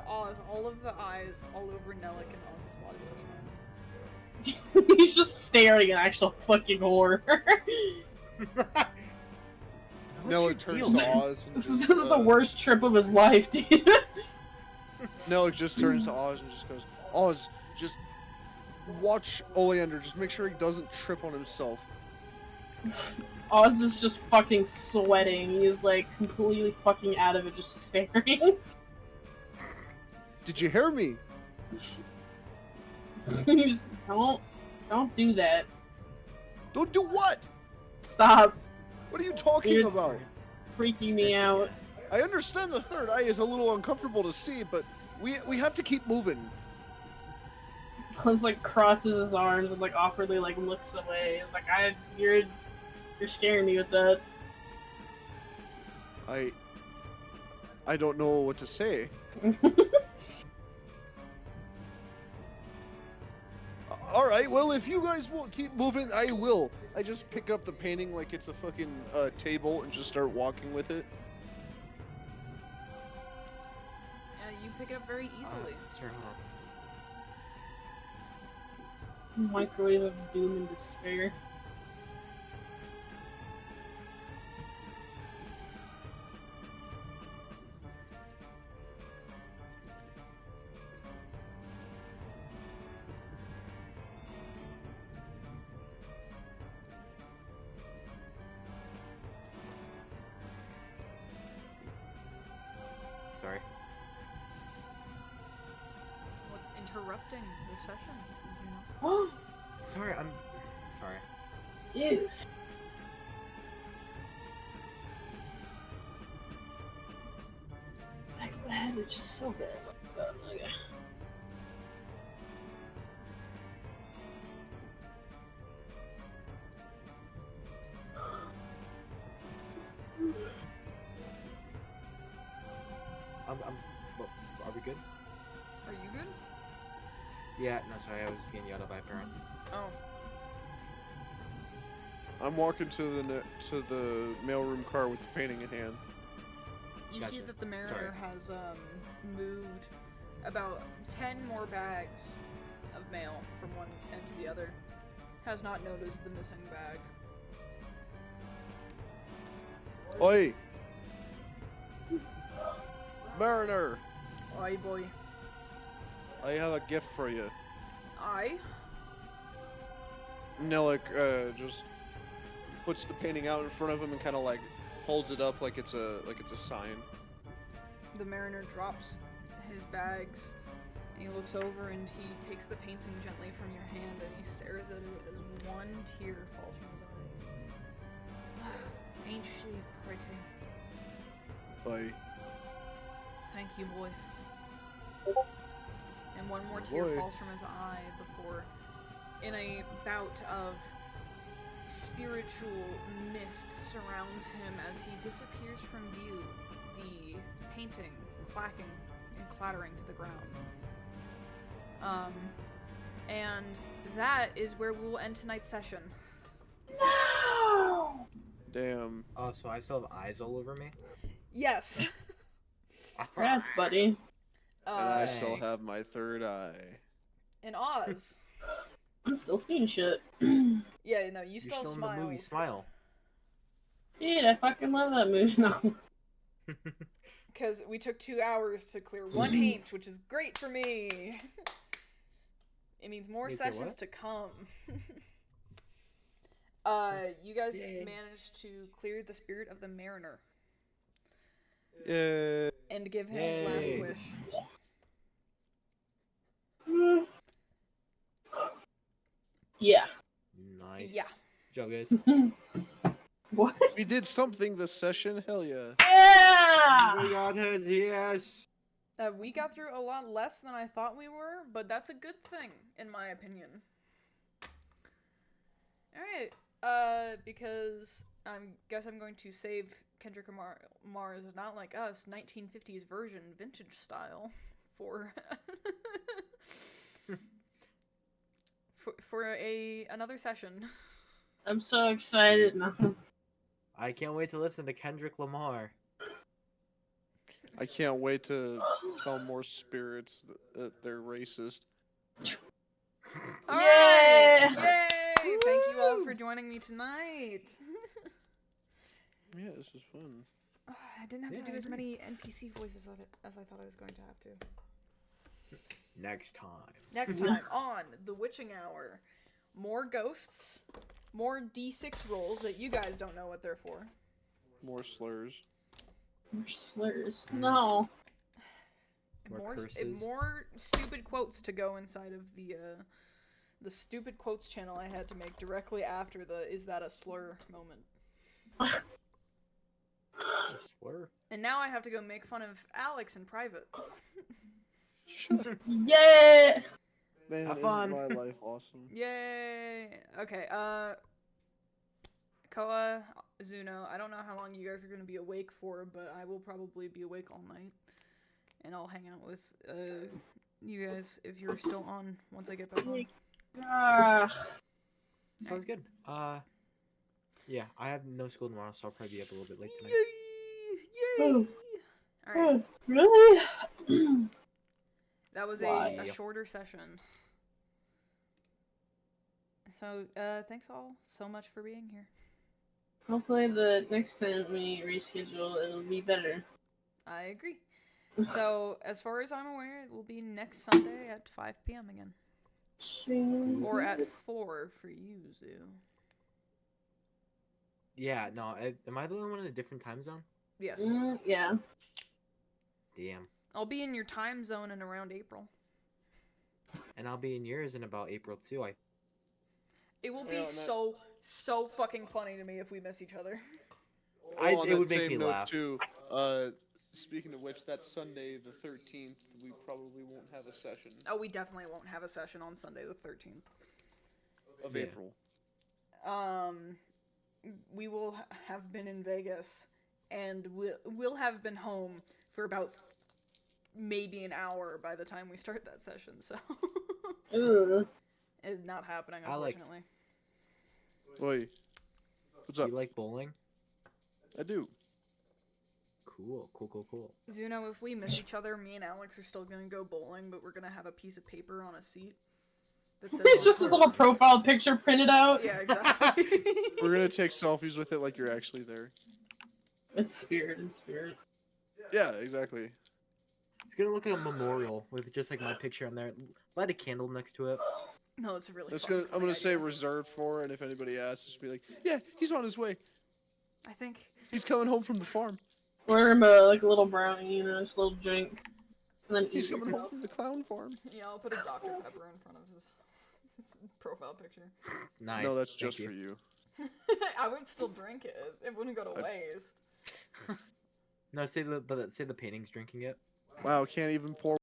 Oz, all of the eyes all over Nellic and Oz's body touch mine. He's just staring at actual fucking horror. Nella What's your turns deal, to man? Oz. And This is just, the worst trip of his life, dude. Nella just turns to Oz and just goes, Oz, just watch Oleander. Just make sure he doesn't trip on himself. Oz is just fucking sweating. He is like completely fucking out of it, just staring. Did you hear me? You just don't do that. Don't do what? Stop What are you talking You're- about? freaking me out. I understand the third eye is a little uncomfortable to see, but we have to keep moving. Oz like crosses his arms and like awkwardly like looks away. It's like you're scaring me with that. I don't know what to say. All right, well, if you guys won't keep moving, I will. I just pick up the painting like it's a fucking table and just start walking with it. You pick it up very easily. Sorry, hold on. Microwave of doom and despair. Sorry. What's interrupting the session? Did you know? Oh, Sorry, I'm sorry. ew. Back of my head is just so bad. Okay. Are we good? Are you good? Yeah, no, sorry, I was being yelled at by a parent. Oh. I'm walking to the mailroom car with the painting in hand. You see Gotcha. that the mariner Sorry. has moved about 10 more bags of mail from one end to the other. Has not noticed the missing bag. Oi! Mariner! Aye, boy. I have a gift for you. Aye? Nellic just puts the painting out in front of him and kind of like holds it up like it's a sign. The mariner drops his bags and he looks over and he takes the painting gently from your hand and he stares at it as one tear falls from his eye. Ain't she pretty? Bye. Thank you, boy. And one more Oh, tear boy. falls from his eye before, in a bout of spiritual mist surrounds him as he disappears from view, the painting clacking and clattering to the ground. And that is where we will end tonight's session. No! Damn. Oh, so I still have eyes all over me? Yes. Congrats, buddy. And I still Thanks. have my third eye. in Oz. I'm still seeing shit. Yeah, no, you You're still still in smile. the movie Smile. Dude, I fucking love that movie. No. Because we took 2 hours to clear one paint, which is great for me. It means more You say sessions what? to come. You guys Yay. managed to clear the spirit of the mariner Yeah. and give him his last Yay. wish. Yeah. Nice. Yeah. Good job, guys. What? We did something this session. Hell yeah. Yeah! We got it, yes! We got through a lot less than I thought we were, but that's a good thing, in my opinion. Alright, because I guess I'm going to save Kendrick Lamar's Not Like Us 1950s version, vintage style, for for another session. I'm so excited now. I can't wait to listen to Kendrick Lamar. I can't wait to tell more spirits that they're racist. Alright! Yeah! Yay! Thank you all for joining me tonight. Yeah, this is fun. I didn't have Yeah, to do I as agree. many NPC voices as I thought I was going to have to. Next time. Next time on The Witching Hour, more ghosts, more D6 rolls that you guys don't know what they're for. More slurs. More slurs. No. And More more curses. more stupid quotes to go inside of the stupid quotes channel I had to make directly after the "Is that a slur?" moment. Slur. And now I have to go make fun of Alex in private. Shut up. Yeah! Man, Have isn't fun. my life awesome? Yay! Okay, Koa, Zuno, I don't know how long you guys are going to be awake for, but I will probably be awake all night. And I'll hang out with you guys if you're still on once I get back on. Ah. Sounds good. Yeah, I have no school tomorrow, so I'll probably be up a little bit late tonight. Yay! Oh. Alright, Really? that was Why? a shorter session. So, thanks all so much for being here. Hopefully the next time we reschedule, it'll be better. I agree. So, as far as I'm aware, it will be next Sunday at 5 p.m. again. Or at 4 for you, Zoo. Yeah, no, am I the only one in a different time zone? Yes. Yeah. Damn. I'll be in your time zone in around April. And I'll be in yours in about April too. It will be Yeah, and that's- so fucking funny to me if we miss each other. I- on it that would make same me note, laugh. Too, speaking of which, that Sunday the 13th, we probably won't have a session Oh, we definitely won't have a session on Sunday the 13th. of Yeah. April. We will have been in Vegas, and we'll have been home for about maybe an hour by the time we start that session, so Ooh. it's not happening, Alex. unfortunately. Oi. What's Do up? you like bowling? I do. Cool. Zuno, if we miss each other, me and Alex are still gonna go bowling, but we're gonna have a piece of paper on a seat that says It's just his little profile picture printed out. Yeah, exactly. We're gonna take selfies with it like you're actually there. It's spirit and spirit. Yeah, exactly. It's gonna look like a memorial with just like my picture on there. Light a candle next to it. No, it's a really It's fucking gonna, I'm funny gonna say idea. reserved for, and if anybody asks, just be like, yeah, he's on his way. I think He's coming home from the farm. Order him like a little brownie, you know, just a little drink. And then He's eat coming it. home from the clown farm. yeah, I'll put a Dr. Pepper in front of his profile picture. Nice. No, that's thank just you. for you. I would still drink it. It wouldn't go to waste. No, say the painting's drinking it. Wow, can't even pour